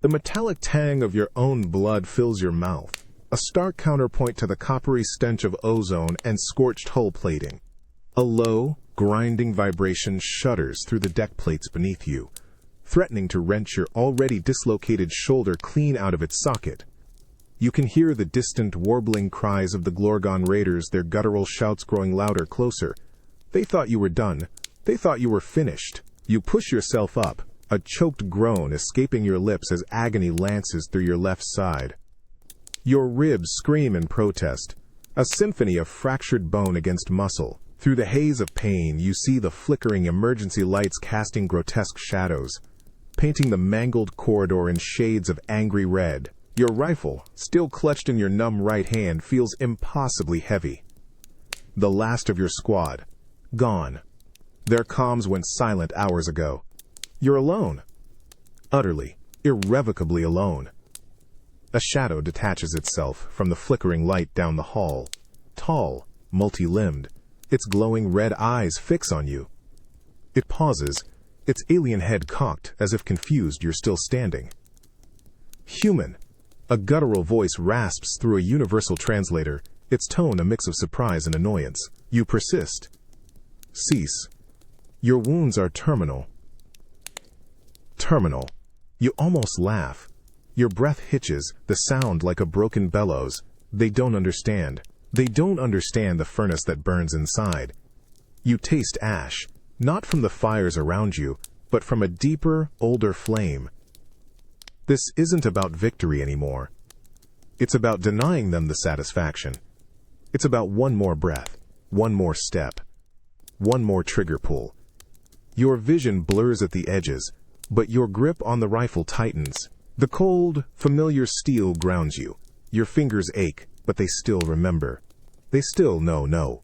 The metallic tang of your own blood fills your mouth, a stark counterpoint to the coppery stench of ozone and scorched hull plating. A low, grinding vibration shudders through the deck plates beneath you, threatening to wrench your already dislocated shoulder clean out of its socket. You can hear the distant, warbling cries of the Glorgon raiders, their guttural shouts growing louder closer. They thought you were done. They thought you were finished. You push yourself up, a choked groan escaping your lips as agony lances through your left side. Your ribs scream in protest, a symphony of fractured bone against muscle. Through the haze of pain, you see the flickering emergency lights casting grotesque shadows, painting the mangled corridor in shades of angry red. Your rifle, still clutched in your numb right hand, feels impossibly heavy. The last of your squad, gone. Their comms went silent hours ago. You're alone. Utterly, irrevocably alone. A shadow detaches itself from the flickering light down the hall. Tall, multi-limbed, its glowing red eyes fix on you. It pauses, its alien head cocked as if confused you're still standing. Human. A guttural voice rasps through a universal translator, its tone a mix of surprise and annoyance. You persist. Cease. Your wounds are terminal. Terminal. You almost laugh. Your breath hitches, the sound like a broken bellows. They don't understand. They don't understand the furnace that burns inside. You taste ash, not from the fires around you, but from a deeper, older flame. This isn't about victory anymore. It's about denying them the satisfaction. It's about one more breath, one more step, one more trigger pull. Your vision blurs at the edges, but your grip on the rifle tightens. The cold, familiar steel grounds you. Your fingers ache, but they still remember. They still know no.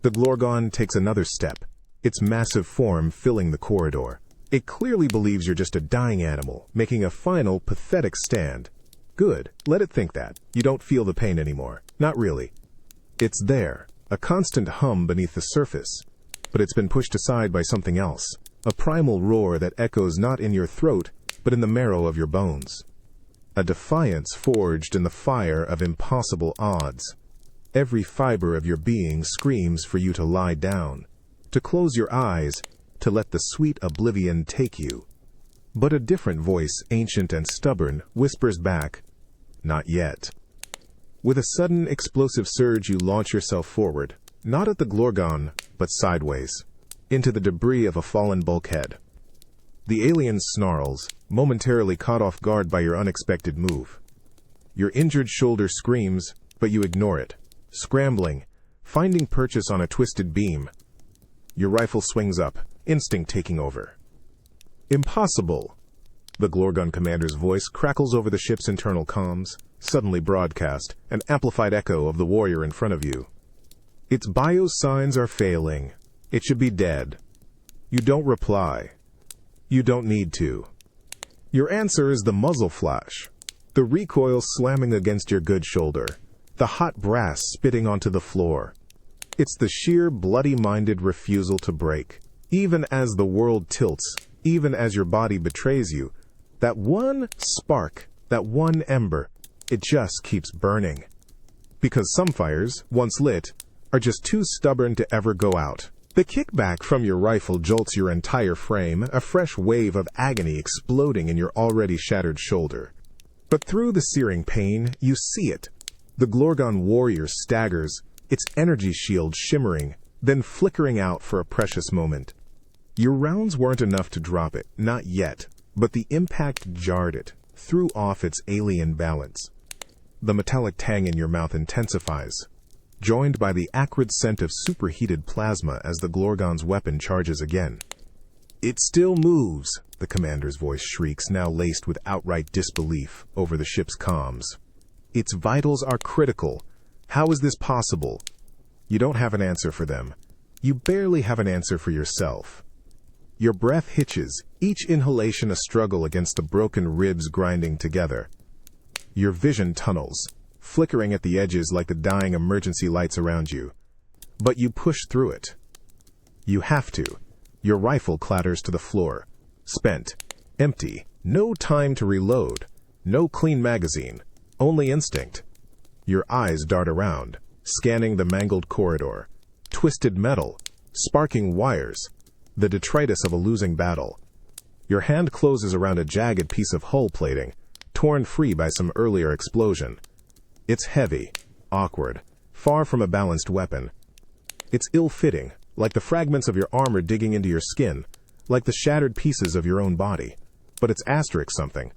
The Glorgon takes another step, its massive form filling the corridor. It clearly believes you're just a dying animal, making a final, pathetic stand. Good, let it think that. You don't feel the pain anymore. Not really. It's there, a constant hum beneath the surface. But it's been pushed aside by something else, a primal roar that echoes not in your throat, but in the marrow of your bones. A defiance forged in the fire of impossible odds. Every fiber of your being screams for you to lie down, to close your eyes, to let the sweet oblivion take you. But a different voice, ancient and stubborn, whispers back, "Not yet." With a sudden explosive surge, you launch yourself forward, not at the Glorgon, but sideways, into the debris of a fallen bulkhead. The alien snarls, momentarily caught off guard by your unexpected move. Your injured shoulder screams, but you ignore it, scrambling, finding purchase on a twisted beam. Your rifle swings up, instinct taking over. "Impossible!" The Glorgon commander's voice crackles over the ship's internal comms, suddenly broadcast, an amplified echo of the warrior in front of you. "Its biosigns are failing. It should be dead." You don't reply. You don't need to. Your answer is the muzzle flash, the recoil slamming against your good shoulder, the hot brass spitting onto the floor. It's the sheer bloody-minded refusal to break. Even as the world tilts, even as your body betrays you, that one spark, that one ember, it just keeps burning. Because some fires, once lit, are just too stubborn to ever go out. The kickback from your rifle jolts your entire frame, a fresh wave of agony exploding in your already shattered shoulder. But through the searing pain, you see it. The Glorgon warrior staggers, its energy shield shimmering, then flickering out for a precious moment. Your rounds weren't enough to drop it, not yet, but the impact jarred it, threw off its alien balance. The metallic tang in your mouth intensifies, joined by the acrid scent of superheated plasma as the Glorgon's weapon charges again. "It still moves," the commander's voice shrieks, now laced with outright disbelief, over the ship's comms. "Its vitals are critical. How is this possible?" You don't have an answer for them. You barely have an answer for yourself. Your breath hitches, each inhalation a struggle against the broken ribs grinding together. Your vision tunnels, flickering at the edges like the dying emergency lights around you. But you push through it. You have to. Your rifle clatters to the floor. Spent, empty, No time to reload. No clean magazine. Only instinct. Your eyes dart around, scanning the mangled corridor. Twisted metal. Sparking wires. The detritus of a losing battle. Your hand closes around a jagged piece of hull plating, torn free by some earlier explosion. It's heavy, awkward, far from a balanced weapon. It's ill-fitting, like the fragments of your armor digging into your skin, like the shattered pieces of your own body. But it's asterisk something.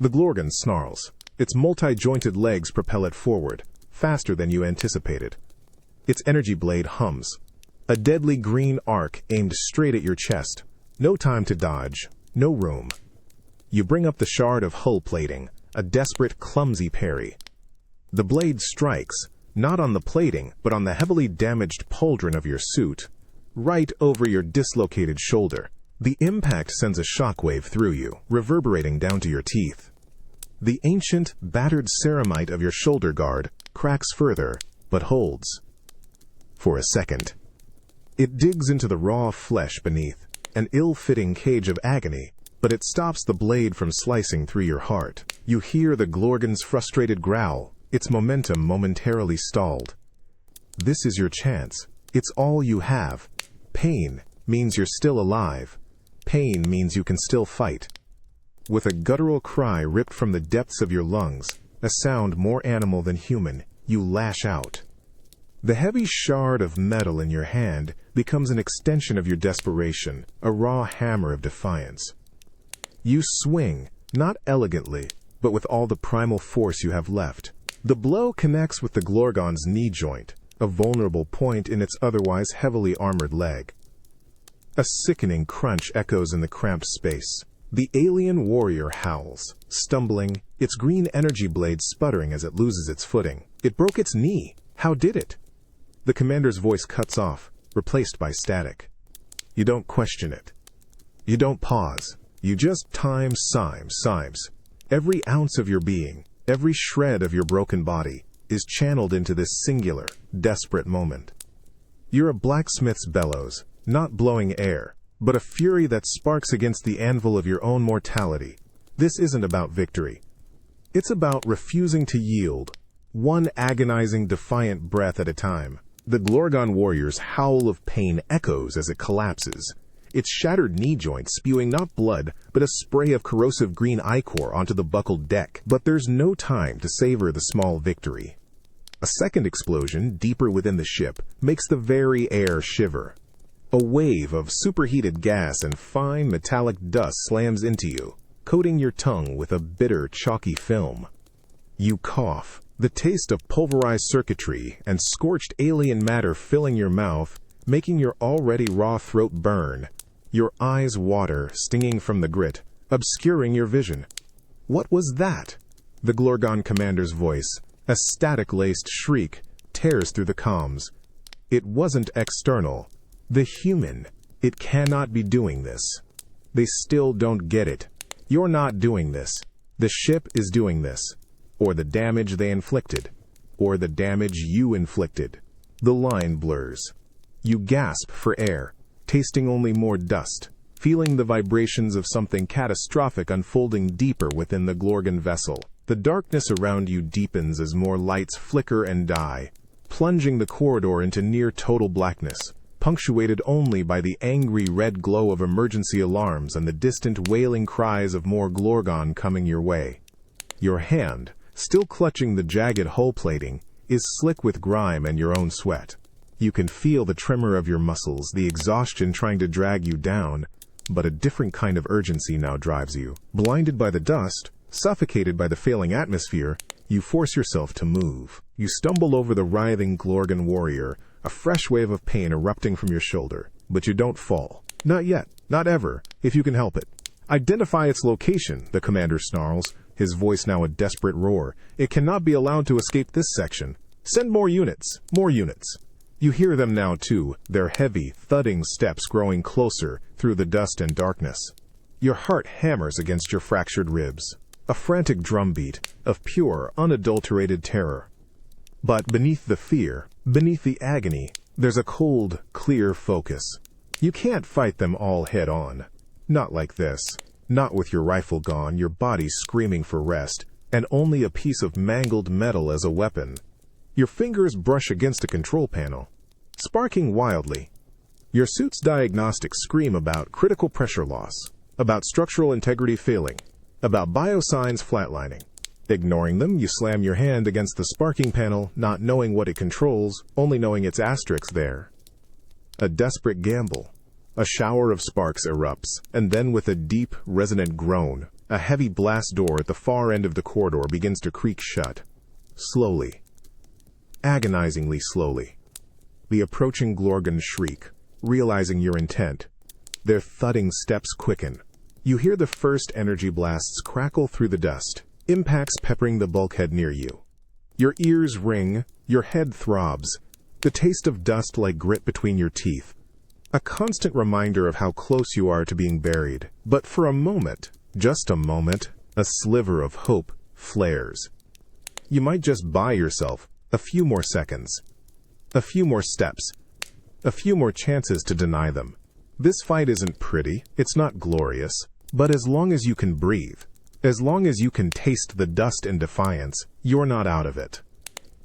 The Glorgon snarls. Its multi-jointed legs propel it forward, faster than you anticipated. Its energy blade hums. A deadly green arc aimed straight at your chest. No time to dodge. No room. You bring up the shard of hull plating, a desperate, clumsy parry. The blade strikes, not on the plating, but on the heavily damaged pauldron of your suit, right over your dislocated shoulder. The impact sends a shockwave through you, reverberating down to your teeth. The ancient, battered ceramite of your shoulder guard cracks further, but holds. For a second. It digs into the raw flesh beneath, an ill-fitting cage of agony, but it stops the blade from slicing through your heart. You hear the Glorgon's frustrated growl, its momentum momentarily stalled. This is your chance. It's all you have. Pain means you're still alive. Pain means you can still fight. With a guttural cry ripped from the depths of your lungs, a sound more animal than human, you lash out. The heavy shard of metal in your hand becomes an extension of your desperation, a raw hammer of defiance. You swing, not elegantly, but with all the primal force you have left. The blow connects with the Glorgon's knee joint, a vulnerable point in its otherwise heavily armored leg. A sickening crunch echoes in the cramped space. The alien warrior howls, stumbling, its green energy blade sputtering as it loses its footing. It broke its knee. How did it? The commander's voice cuts off, replaced by static. You don't question it. You don't pause. You just simes. Every ounce of your being, every shred of your broken body, is channeled into this singular, desperate moment. You're a blacksmith's bellows, not blowing air, but a fury that sparks against the anvil of your own mortality. This isn't about victory. It's about refusing to yield, one agonizing, defiant breath at a time. The Glorgon warrior's howl of pain echoes as it collapses, its shattered knee joint spewing not blood, but a spray of corrosive green ichor onto the buckled deck. But there's no time to savor the small victory. A second explosion, deeper within the ship, makes the very air shiver. A wave of superheated gas and fine metallic dust slams into you, coating your tongue with a bitter, chalky film. You cough, the taste of pulverized circuitry and scorched alien matter filling your mouth, making your already raw throat burn. Your eyes water, stinging from the grit, obscuring your vision. What was that? The Glorgon commander's voice, a static-laced shriek, tears through the comms. It wasn't external. The human. It cannot be doing this. They still don't get it. You're not doing this. The ship is doing this. Or the damage they inflicted. Or the damage you inflicted. The line blurs. You gasp for air, tasting only more dust, feeling the vibrations of something catastrophic unfolding deeper within the Glorgon vessel. The darkness around you deepens as more lights flicker and die, plunging the corridor into near-total blackness, punctuated only by the angry red glow of emergency alarms and the distant wailing cries of more Glorgon coming your way. Your hand, still clutching the jagged hull plating, is slick with grime and your own sweat. You can feel the tremor of your muscles, the exhaustion trying to drag you down, but a different kind of urgency now drives you. Blinded by the dust, suffocated by the failing atmosphere, you force yourself to move. You stumble over the writhing Glorgon warrior, a fresh wave of pain erupting from your shoulder, but you don't fall. Not yet, not ever, if you can help it. Identify its location, the commander snarls, his voice now a desperate roar. It cannot be allowed to escape this section. Send more units, more units. You hear them now too, their heavy, thudding steps growing closer through the dust and darkness. Your heart hammers against your fractured ribs, a frantic drumbeat of pure, unadulterated terror. But beneath the fear, beneath the agony, there's a cold, clear focus. You can't fight them all head on. Not like this. Not with your rifle gone, your body screaming for rest, and only a piece of mangled metal as a weapon. Your fingers brush against a control panel, sparking wildly. Your suit's diagnostics scream about critical pressure loss, about structural integrity failing, about biosigns flatlining. Ignoring them, you slam your hand against the sparking panel, not knowing what it controls, only knowing its asterisk there. A desperate gamble. A shower of sparks erupts, and then with a deep, resonant groan, a heavy blast door at the far end of the corridor begins to creak shut. Slowly. Agonizingly slowly. The approaching Glorgons shriek, realizing your intent. Their thudding steps quicken. You hear the first energy blasts crackle through the dust, impacts peppering the bulkhead near you. Your ears ring, your head throbs, the taste of dust like grit between your teeth. A constant reminder of how close you are to being buried. But for a moment, just a moment, a sliver of hope flares. You might just buy yourself a few more seconds, a few more steps, a few more chances to deny them. This fight isn't pretty, it's not glorious, but as long as you can breathe, as long as you can taste the dust and defiance, you're not out of it.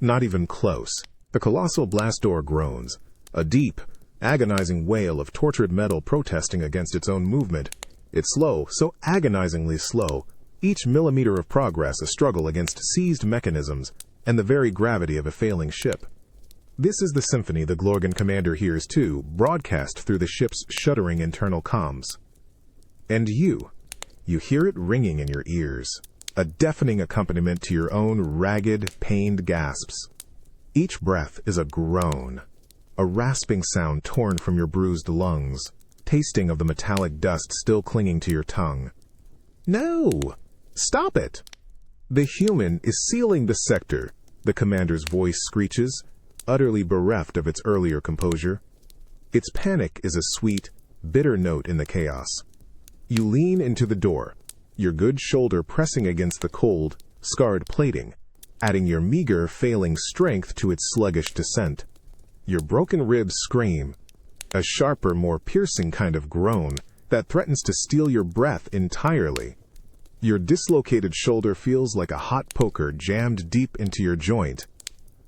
Not even close. The colossal blast door groans, a deep, agonizing wail of tortured metal protesting against its own movement. It's slow, so agonizingly slow, each millimeter of progress a struggle against seized mechanisms and the very gravity of a failing ship. This is the symphony the Glorgon commander hears too, broadcast through the ship's shuddering internal comms. And you hear it ringing in your ears, a deafening accompaniment to your own ragged, pained gasps. Each breath is a groan, a rasping sound torn from your bruised lungs, tasting of the metallic dust still clinging to your tongue. No! Stop it! The human is sealing the sector, the commander's voice screeches, utterly bereft of its earlier composure. Its panic is a sweet, bitter note in the chaos. You lean into the door, your good shoulder pressing against the cold, scarred plating, adding your meager, failing strength to its sluggish descent. Your broken ribs scream, a sharper, more piercing kind of groan that threatens to steal your breath entirely. Your dislocated shoulder feels like a hot poker jammed deep into your joint.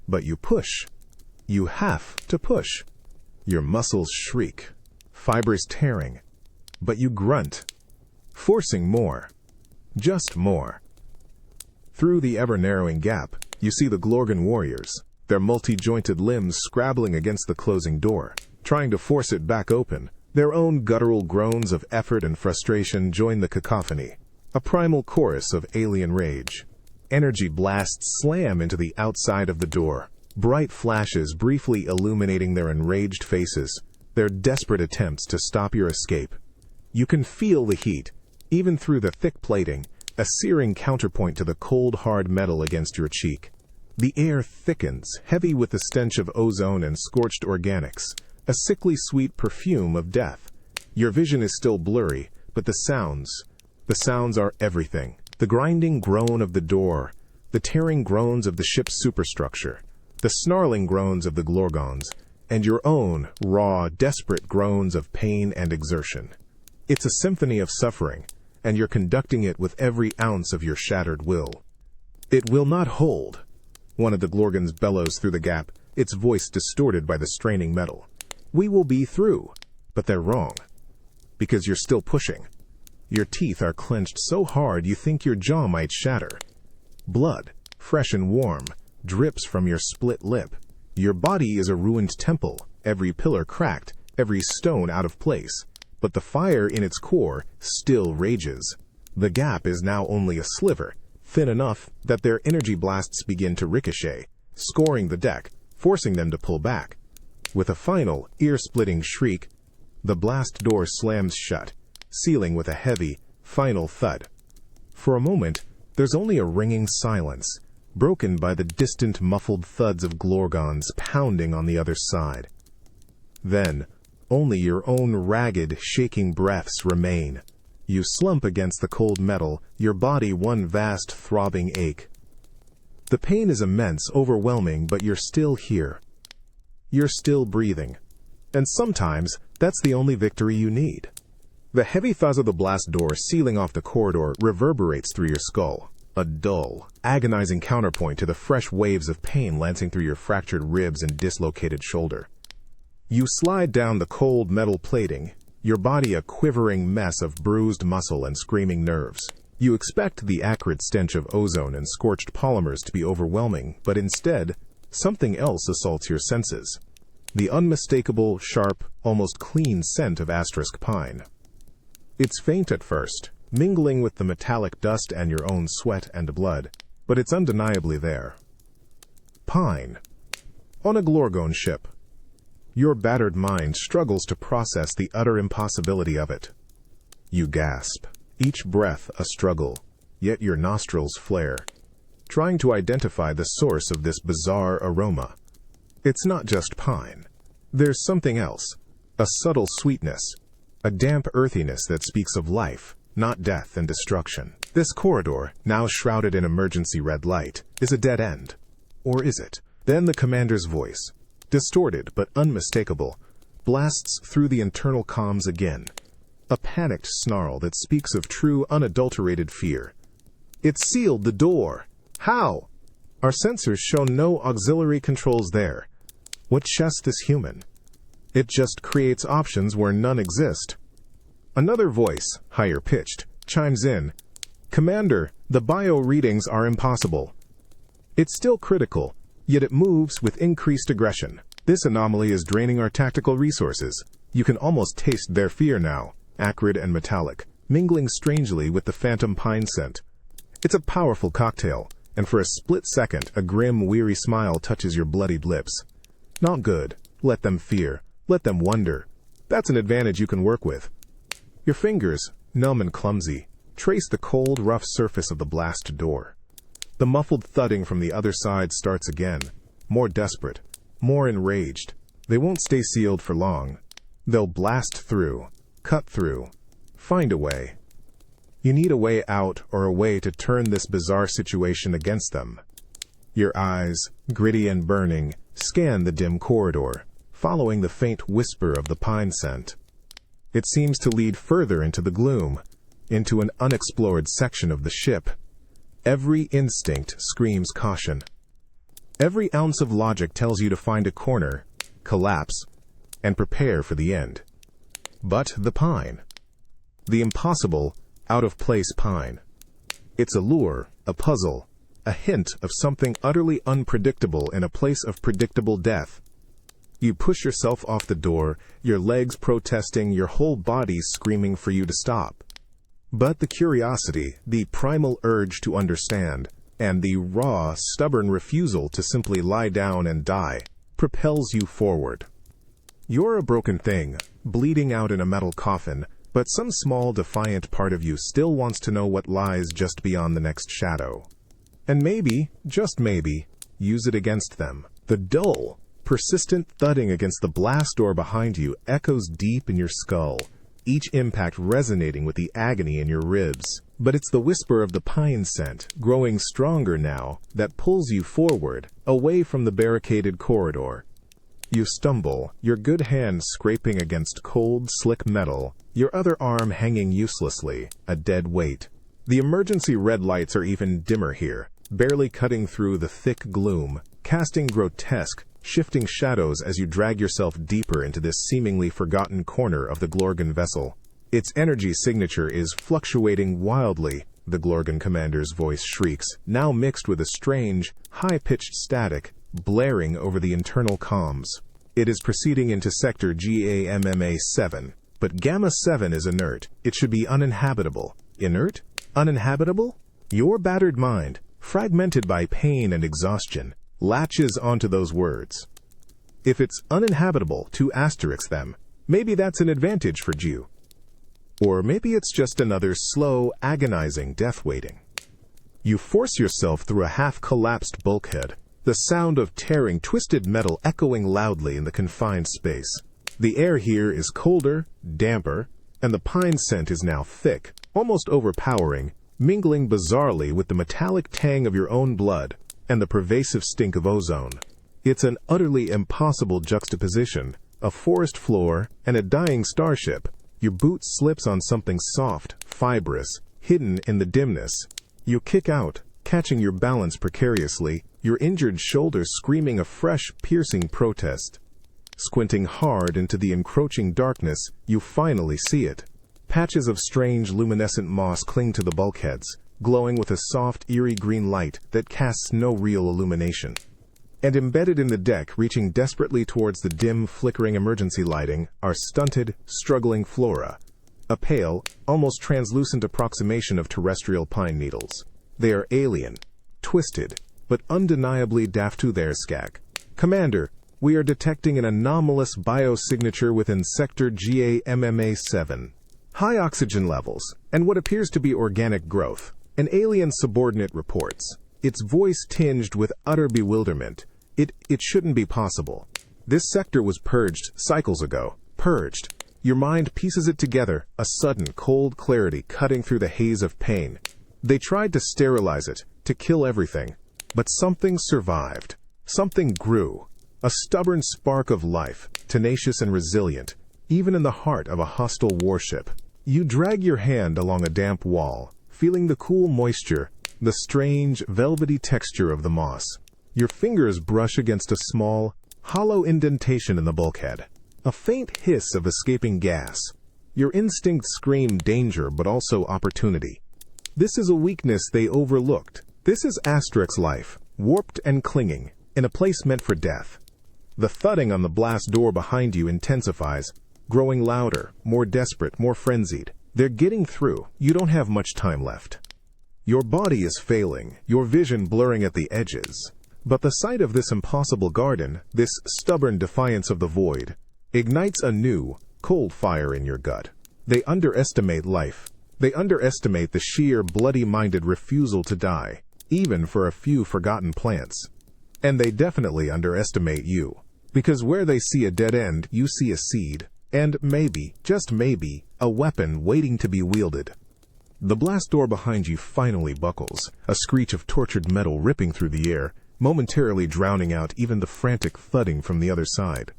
But you push. You have to push. Your muscles shriek, fibers tearing. But you grunt, forcing more. Just more. Through the ever-narrowing gap, you see the Glorgon warriors, their multi-jointed limbs scrabbling against the closing door, trying to force it back open. Their own guttural groans of effort and frustration join the cacophony, a primal chorus of alien rage. Energy blasts slam into the outside of the door, bright flashes briefly illuminating their enraged faces, their desperate attempts to stop your escape. You can feel the heat, even through the thick plating, a searing counterpoint to the cold, hard metal against your cheek. The air thickens, heavy with the stench of ozone and scorched organics, a sickly sweet perfume of death. Your vision is still blurry, but the sounds are everything. The grinding groan of the door, the tearing groans of the ship's superstructure, the snarling groans of the Glorgons, and your own raw, desperate groans of pain and exertion. It's a symphony of suffering, and you're conducting it with every ounce of your shattered will. It will not hold. One of the Glorgons bellows through the gap, its voice distorted by the straining metal. We will be through, but they're wrong. Because you're still pushing. Your teeth are clenched so hard you think your jaw might shatter. Blood, fresh and warm, drips from your split lip. Your body is a ruined temple, every pillar cracked, every stone out of place. But the fire in its core still rages. The gap is now only a sliver, thin enough that their energy blasts begin to ricochet, scoring the deck, forcing them to pull back. With a final, ear-splitting shriek, the blast door slams shut, sealing with a heavy, final thud. For a moment, there's only a ringing silence, broken by the distant muffled thuds of Glorgons pounding on the other side. Then, only your own ragged, shaking breaths remain. You slump against the cold metal, your body one vast throbbing ache. The pain is immense, overwhelming, but you're still here. You're still breathing. And sometimes, that's the only victory you need. The heavy thuzz of the blast door sealing off the corridor reverberates through your skull, a dull, agonizing counterpoint to the fresh waves of pain lancing through your fractured ribs and dislocated shoulder. You slide down the cold metal plating, your body a quivering mess of bruised muscle and screaming nerves. You expect the acrid stench of ozone and scorched polymers to be overwhelming, but instead, something else assaults your senses. The unmistakable, sharp, almost clean scent of asterisk pine. It's faint at first, mingling with the metallic dust and your own sweat and blood, but it's undeniably there. Pine. On a Glorgone ship. Your battered mind struggles to process the utter impossibility of it. You gasp, each breath a struggle, yet your nostrils flare, trying to identify the source of this bizarre aroma. It's not just pine. There's something else, a subtle sweetness, a damp earthiness that speaks of life, not death and destruction. This corridor, now shrouded in emergency red light, is a dead end. Or is it? Then the commander's voice, distorted but unmistakable, blasts through the internal comms again. A panicked snarl that speaks of true, unadulterated fear. It's sealed the door. How? Our sensors show no auxiliary controls there. What chests this human? It just creates options where none exist. Another voice, higher pitched, chimes in. Commander, the bio readings are impossible. It's still critical, yet it moves with increased aggression. This anomaly is draining our tactical resources. You can almost taste their fear now, acrid and metallic, mingling strangely with the phantom pine scent. It's a powerful cocktail, and for a split second, a grim, weary smile touches your bloodied lips. Not good. Let them fear. Let them wonder. That's an advantage you can work with. Your fingers, numb and clumsy, trace the cold, rough surface of the blast door. The muffled thudding from the other side starts again, more desperate, more enraged. They won't stay sealed for long. They'll blast through, cut through, find a way. You need a way out or a way to turn this bizarre situation against them. Your eyes, gritty and burning, scan the dim corridor, following the faint whisper of the pine scent. It seems to lead further into the gloom, into an unexplored section of the ship. Every instinct screams caution. Every ounce of logic tells you to find a corner, collapse, and prepare for the end. But the pine. The impossible, out-of-place pine. It's a lure, a puzzle, a hint of something utterly unpredictable in a place of predictable death. You push yourself off the door, your legs protesting, your whole body screaming for you to stop. But the curiosity, the primal urge to understand, and the raw, stubborn refusal to simply lie down and die, propels you forward. You're a broken thing, bleeding out in a metal coffin, but some small, defiant part of you still wants to know what lies just beyond the next shadow. And maybe, just maybe, use it against them. The dull, persistent thudding against the blast door behind you echoes deep in your skull, each impact resonating with the agony in your ribs. But it's the whisper of the pine scent, growing stronger now, that pulls you forward, away from the barricaded corridor. You stumble, your good hand scraping against cold, slick metal, your other arm hanging uselessly, a dead weight. The emergency red lights are even dimmer here, barely cutting through the thick gloom, casting grotesque, shifting shadows as you drag yourself deeper into this seemingly forgotten corner of the Glorgon vessel. Its energy signature is fluctuating wildly, the Glorgon commander's voice shrieks, now mixed with a strange, high-pitched static, blaring over the internal comms. It is proceeding into sector GAMMA 7, but Gamma 7 is inert. It should be uninhabitable. Inert? Uninhabitable? Your battered mind, fragmented by pain and exhaustion, latches onto those words. If it's uninhabitable, to asterisk them, maybe that's an advantage for you. Or maybe it's just another slow, agonizing death waiting. You force yourself through a half-collapsed bulkhead, the sound of tearing, twisted metal echoing loudly in the confined space. The air here is colder, damper, and the pine scent is now thick, almost overpowering, mingling bizarrely with the metallic tang of your own blood and the pervasive stink of ozone. It's an utterly impossible juxtaposition, a forest floor and a dying starship, Your boot slips on something soft, fibrous, hidden in the dimness. You kick out, catching your balance precariously, your injured shoulder screaming a fresh, piercing protest. Squinting hard into the encroaching darkness, you finally see it. Patches of strange luminescent moss cling to the bulkheads, glowing with a soft, eerie green light that casts no real illumination. And embedded in the deck, reaching desperately towards the dim, flickering emergency lighting, are stunted, struggling flora. A pale, almost translucent approximation of terrestrial pine needles. They are alien, twisted, but undeniably Daftu-their-skak. Commander, we are detecting an anomalous biosignature within Sector GAMMA-7. High oxygen levels, and what appears to be organic growth. An alien subordinate reports, its voice tinged with utter bewilderment. It shouldn't be possible. This sector was purged cycles ago. Purged. Your mind pieces it together, a sudden, cold clarity cutting through the haze of pain. They tried to sterilize it, to kill everything. But something survived. Something grew. A stubborn spark of life, tenacious and resilient, even in the heart of a hostile warship. You drag your hand along a damp wall, feeling the cool moisture, the strange, velvety texture of the moss. Your fingers brush against a small, hollow indentation in the bulkhead. A faint hiss of escaping gas. Your instincts scream danger but also opportunity. This is a weakness they overlooked. This is Asterix's life, warped and clinging, in a place meant for death. The thudding on the blast door behind you intensifies, growing louder, more desperate, more frenzied. They're getting through. You don't have much time left. Your body is failing, your vision blurring at the edges. But the sight of this impossible garden, this stubborn defiance of the void, ignites a new, cold fire in your gut. They underestimate life. They underestimate the sheer, bloody-minded refusal to die, even for a few forgotten plants. And they definitely underestimate you. Because where they see a dead end, you see a seed. And maybe, just maybe, a weapon waiting to be wielded. The blast door behind you finally buckles, a screech of tortured metal ripping through the air, momentarily drowning out even the frantic thudding from the other side.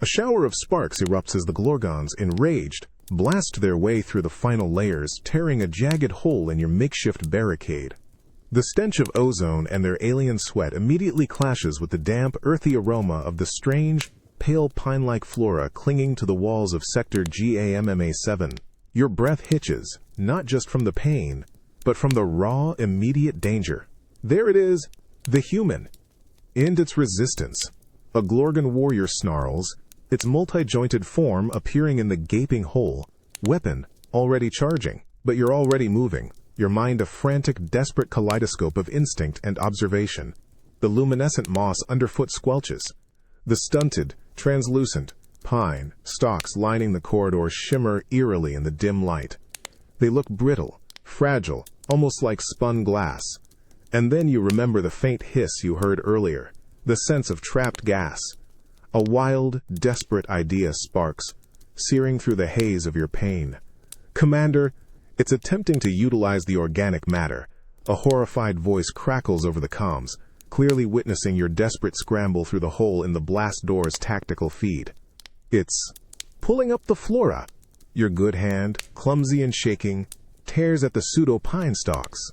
A shower of sparks erupts as the Glorgons, enraged, blast their way through the final layers, tearing a jagged hole in your makeshift barricade. The stench of ozone and their alien sweat immediately clashes with the damp, earthy aroma of the strange, pale pine-like flora clinging to the walls of Sector GAMMA-7. Your breath hitches, not just from the pain, but from the raw, immediate danger. There it is, the human. And its resistance. A Glorgon warrior snarls, its multi-jointed form appearing in the gaping hole, weapon already charging, but you're already moving, your mind a frantic, desperate kaleidoscope of instinct and observation. The luminescent moss underfoot squelches. The stunted, translucent, pine stalks lining the corridor shimmer eerily in the dim light. They look brittle, fragile, almost like spun glass. And then you remember the faint hiss you heard earlier, the sense of trapped gas. A wild, desperate idea sparks, searing through the haze of your pain. Commander, it's attempting to utilize the organic matter. A horrified voice crackles over the comms, clearly witnessing your desperate scramble through the hole in the blast door's tactical feed. It's pulling up the flora. Your good hand, clumsy and shaking, tears at the pseudo-pine stalks.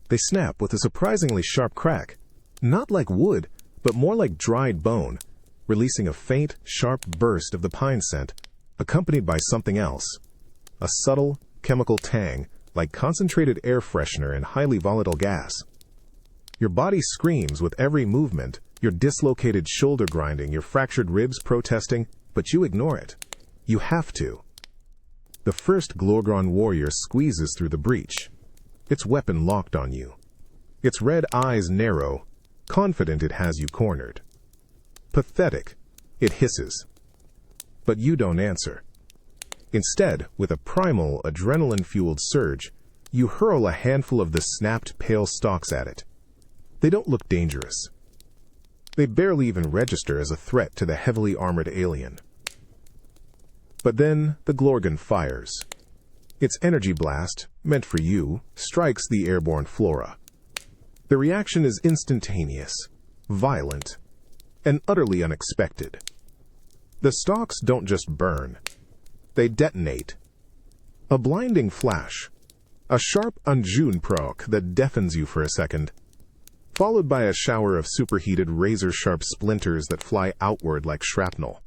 They snap with a surprisingly sharp crack, not like wood, but more like dried bone, releasing a faint, sharp burst of the pine scent, accompanied by something else. A subtle, chemical tang, like concentrated air freshener and highly volatile gas. Your body screams with every movement, your dislocated shoulder grinding, your fractured ribs protesting, but you ignore it. You have to. The first Glorgon warrior squeezes through the breach, its weapon locked on you. Its red eyes narrow, confident it has you cornered. Pathetic, it hisses. But you don't answer. Instead, with a primal, adrenaline-fueled surge, you hurl a handful of the snapped, pale stalks at it. They don't look dangerous. They barely even register as a threat to the heavily armored alien. But then the Glorgon fires. Its energy blast, meant for you, strikes the airborne flora. The reaction is instantaneous, violent, and utterly unexpected. The stalks don't just burn. they detonate. A blinding flash. A sharp unbreakable that deafens you for a second, followed by a shower of superheated razor-sharp splinters that fly outward like shrapnel.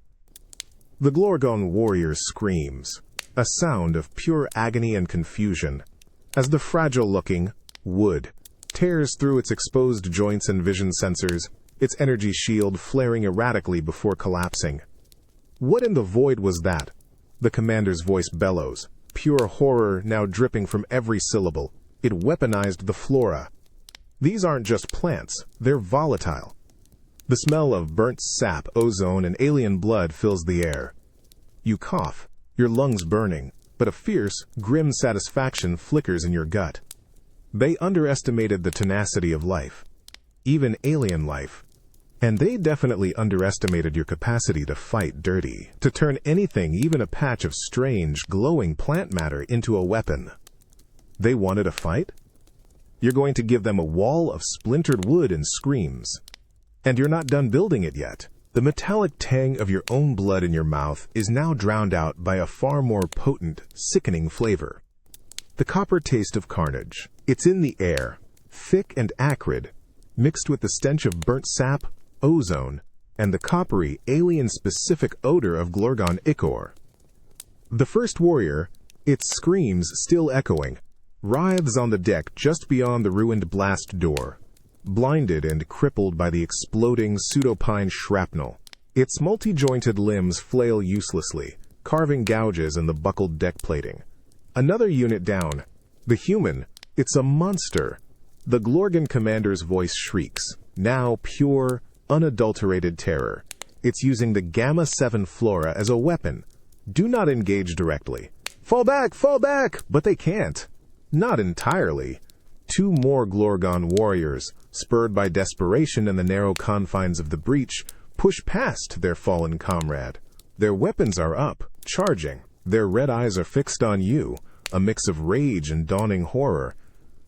The Glorgon warrior screams, a sound of pure agony and confusion, as the fragile-looking wood tears through its exposed joints and vision sensors, its energy shield flaring erratically before collapsing. What in the void was that? The commander's voice bellows, pure horror now dripping from every syllable. It weaponized the flora. These aren't just plants, they're volatile. The smell of burnt sap, ozone, and alien blood fills the air. You cough, your lungs burning, but a fierce, grim satisfaction flickers in your gut. They underestimated the tenacity of life, even alien life. And they definitely underestimated your capacity to fight dirty, to turn anything, even a patch of strange, glowing plant matter, into a weapon. They wanted a fight? You're going to give them a wall of splintered wood and screams. And you're not done building it yet. The metallic tang of your own blood in your mouth is now drowned out by a far more potent, sickening flavor. The copper taste of carnage. It's in the air, thick and acrid, mixed with the stench of burnt sap, ozone, and the coppery, alien-specific odor of Glorgon ichor. The first warrior, its screams still echoing, writhes on the deck just beyond the ruined blast door, blinded and crippled by the exploding pseudopine shrapnel. Its multi-jointed limbs flail uselessly, carving gouges in the buckled deck plating. Another unit down. The human, it's a monster. The Glorgon commander's voice shrieks, now pure, unadulterated terror. It's using the Gamma-7 flora as a weapon. Do not engage directly. Fall back! Fall back! But they can't. Not entirely. Two more Glorgon warriors, spurred by desperation in the narrow confines of the breach, push past their fallen comrade. Their weapons are up, charging. Their red eyes are fixed on you, a mix of rage and dawning horror.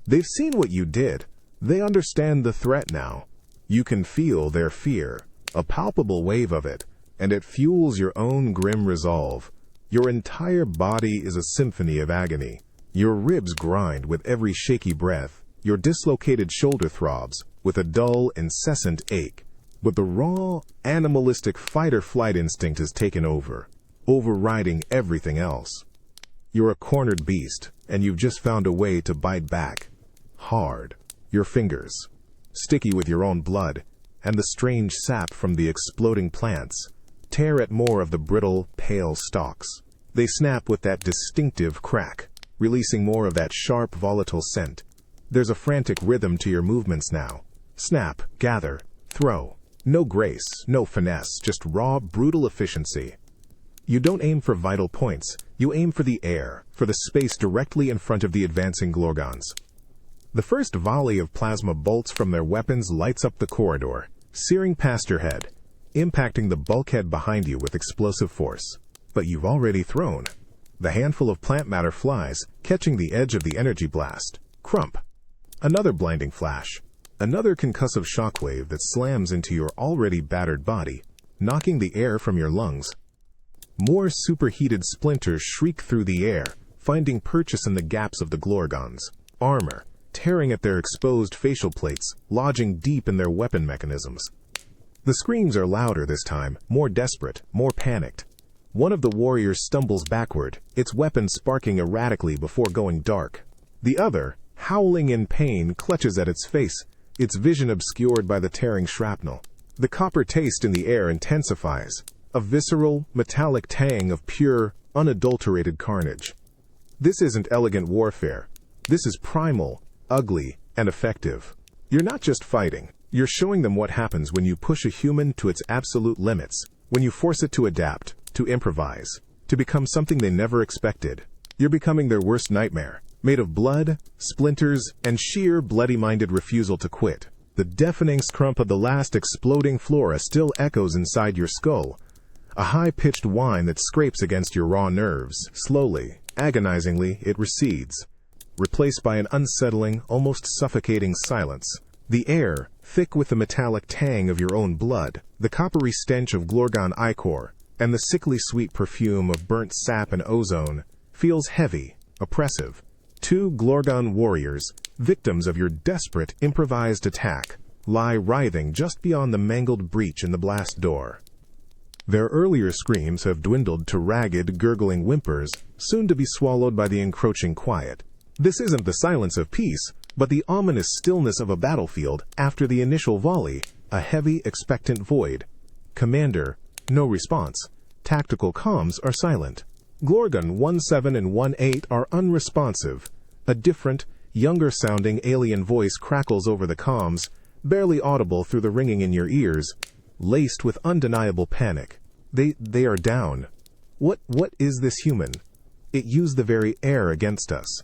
They've seen what you did. They understand the threat now. You can feel their fear, a palpable wave of it, and it fuels your own grim resolve. Your entire body is a symphony of agony. Your ribs grind with every shaky breath. Your dislocated shoulder throbs with a dull, incessant ache. But the raw, animalistic fight-or-flight instinct has taken over, overriding everything else. You're a cornered beast, and you've just found a way to bite back. Hard. Your fingers, sticky with your own blood, and the strange sap from the exploding plants, tear at more of the brittle, pale stalks. They snap with that distinctive crack, releasing more of that sharp, volatile scent. There's a frantic rhythm to your movements now. Snap, gather, throw. No grace, no finesse, just raw, brutal efficiency. You don't aim for vital points. You aim for the air, for the space directly in front of the advancing Glorgons. The first volley of plasma bolts from their weapons lights up the corridor, searing past your head, impacting the bulkhead behind you with explosive force. But you've already thrown. The handful of plant matter flies, catching the edge of the energy blast. Crump. Another blinding flash. Another concussive shockwave that slams into your already battered body, knocking the air from your lungs. More superheated splinters shriek through the air, finding purchase in the gaps of the Glorgons. Armor, tearing at their exposed facial plates, lodging deep in their weapon mechanisms. The screams are louder this time, more desperate, more panicked. One of the warriors stumbles backward, its weapon sparking erratically before going dark. The other, howling in pain, clutches at its face, its vision obscured by the tearing shrapnel. The copper taste in the air intensifies, a visceral, metallic tang of pure, unadulterated carnage. This isn't elegant warfare. This is primal, ugly, and effective. You're not just fighting. You're showing them what happens when you push a human to its absolute limits, when you force it to adapt, to improvise, to become something they never expected. You're becoming their worst nightmare, made of blood, splinters, and sheer bloody-minded refusal to quit. The deafening scrump of the last exploding flora still echoes inside your skull, a high-pitched whine that scrapes against your raw nerves. Slowly, agonizingly, it recedes, replaced by an unsettling, almost suffocating silence. The air, thick with the metallic tang of your own blood, the coppery stench of Glorgon ichor, and the sickly sweet perfume of burnt sap and ozone feels heavy, oppressive. Two Glorgon warriors, victims of your desperate, improvised attack, lie writhing just beyond the mangled breach in the blast door. Their earlier screams have dwindled to ragged, gurgling whimpers, soon to be swallowed by the encroaching quiet. This isn't the silence of peace, but the ominous stillness of a battlefield after the initial volley, a heavy, expectant void. Commander, no response. Tactical comms are silent. Glorgon 17 and 18 are unresponsive. A different, younger-sounding alien voice crackles over the comms, barely audible through the ringing in your ears, laced with undeniable panic. They are down. What is this human? It used the very air against us.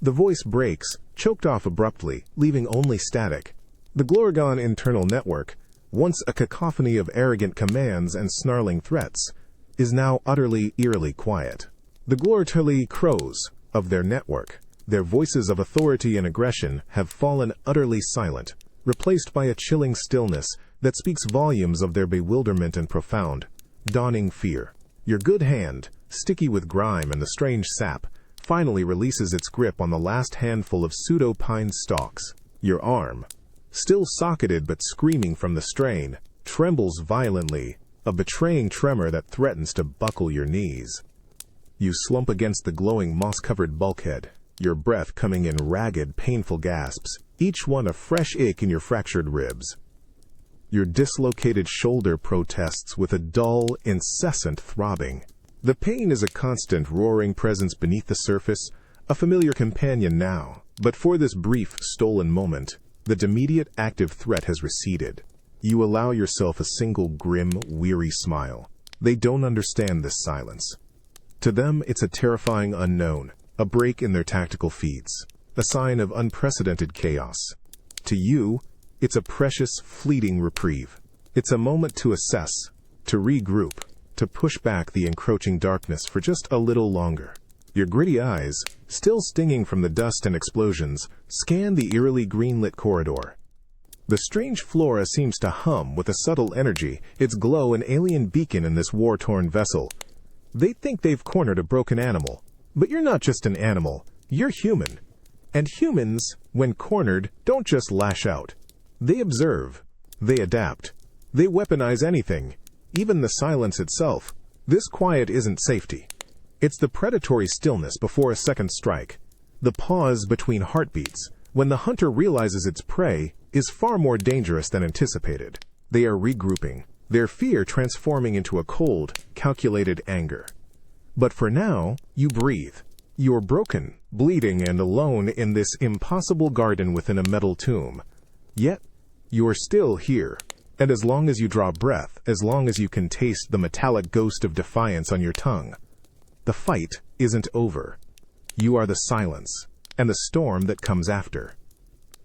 The voice breaks, choked off abruptly, leaving only static. The Glorgon internal network, once a cacophony of arrogant commands and snarling threats, is now utterly, eerily quiet. The Glortali crows of their network, their voices of authority and aggression, have fallen utterly silent, replaced by a chilling stillness that speaks volumes of their bewilderment and profound, dawning fear. Your good hand, sticky with grime and the strange sap, finally releases its grip on the last handful of pseudo-pine stalks. Your arm, still socketed but screaming from the strain, trembles violently, a betraying tremor that threatens to buckle your knees. You slump against the glowing moss-covered bulkhead, your breath coming in ragged, painful gasps, each one a fresh ache in your fractured ribs. Your dislocated shoulder protests with a dull, incessant throbbing. The pain is a constant, roaring presence beneath the surface, a familiar companion now, but for this brief, stolen moment, the immediate active threat has receded. You allow yourself a single grim, weary smile. They don't understand this silence. To them, it's a terrifying unknown, a break in their tactical feeds, a sign of unprecedented chaos. To you, it's a precious, fleeting reprieve. It's a moment to assess, to regroup, to push back the encroaching darkness for just a little longer. Your gritty eyes, still stinging from the dust and explosions, scan the eerily green-lit corridor. The strange flora seems to hum with a subtle energy, its glow an alien beacon in this war-torn vessel. They think they've cornered a broken animal. But you're not just an animal, you're human. And humans, when cornered, don't just lash out. They observe. They adapt. They weaponize anything, even the silence itself. This quiet isn't safety. It's the predatory stillness before a second strike. The pause between heartbeats, when the hunter realizes its prey, is far more dangerous than anticipated. They are regrouping, their fear transforming into a cold, calculated anger. But for now, you breathe. You're broken, bleeding, and alone in this impossible garden within a metal tomb. Yet, you're still here. And as long as you draw breath, as long as you can taste the metallic ghost of defiance on your tongue, the fight isn't over. You are the silence, and the storm that comes after.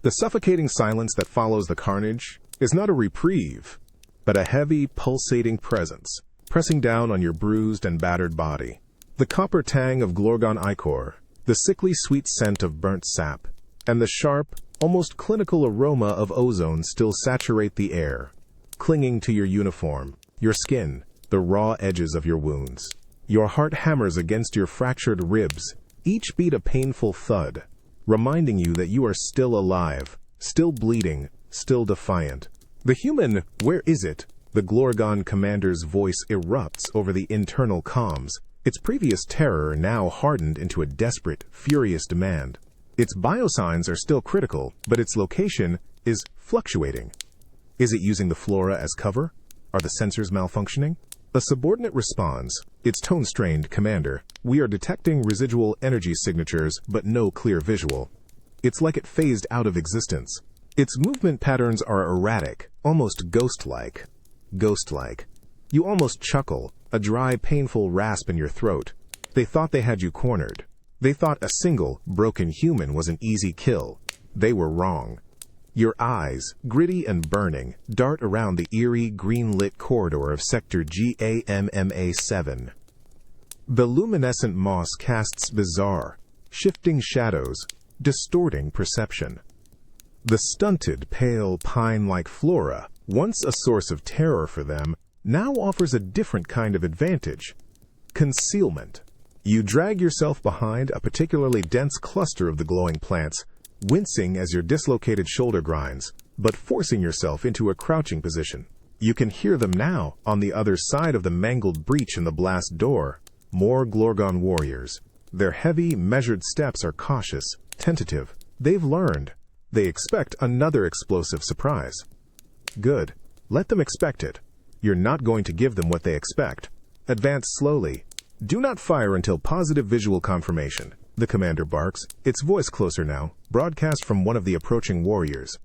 The suffocating silence that follows the carnage is not a reprieve, but a heavy, pulsating presence, pressing down on your bruised and battered body. The copper tang of Glorgon ichor, the sickly sweet scent of burnt sap, and the sharp, almost clinical aroma of ozone still saturate the air, clinging to your uniform, your skin, the raw edges of your wounds. Your heart hammers against your fractured ribs, each beat a painful thud, reminding you that you are still alive, still bleeding, still defiant. The human, where is it? The Glorgon commander's voice erupts over the internal comms, its previous terror now hardened into a desperate, furious demand. Its biosigns are still critical, but its location is fluctuating. Is it using the flora as cover? Are the sensors malfunctioning? A subordinate responds, its tone-strained, "Commander, we are detecting residual energy signatures, but no clear visual." It's like it phased out of existence. Its movement patterns are erratic, almost ghost-like. Ghost-like. You almost chuckle, a dry, painful rasp in your throat. They thought they had you cornered. They thought a single, broken human was an easy kill. They were wrong. Your eyes, gritty and burning, dart around the eerie, green-lit corridor of Sector GAMMA7. The luminescent moss casts bizarre, shifting shadows, distorting perception. The stunted, pale, pine-like flora, once a source of terror for them, now offers a different kind of advantage: concealment. You drag yourself behind a particularly dense cluster of the glowing plants, wincing as your dislocated shoulder grinds, but forcing yourself into a crouching position. You can hear them now, on the other side of the mangled breach in the blast door. More Glorgon warriors. Their heavy, measured steps are cautious, tentative. They've learned. They expect another explosive surprise. Good. Let them expect it. You're not going to give them what they expect. Advance slowly. Do not fire until positive visual confirmation. The commander barks, its voice closer now, broadcast from one of the approaching warriors.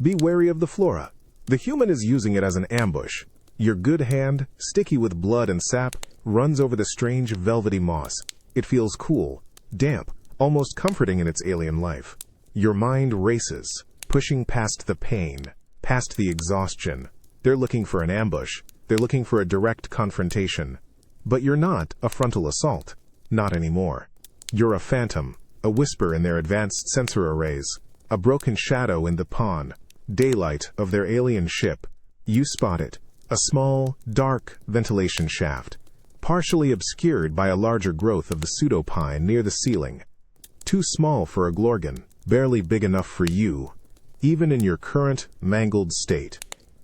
Be wary of the flora. The human is using it as an ambush. Your good hand, sticky with blood and sap, runs over the strange velvety moss. It feels cool, damp, almost comforting in its alien life. Your mind races, pushing past the pain, past the exhaustion. They're looking for an ambush. They're looking for a direct confrontation. But you're not a frontal assault. Not anymore. You're a phantom, a whisper in their advanced sensor arrays, a broken shadow in the pawn, daylight of their alien ship. You spot it, a small, dark ventilation shaft, partially obscured by a larger growth of the pseudopine near the ceiling. Too small for a Glorgon, barely big enough for you, even in your current, mangled state.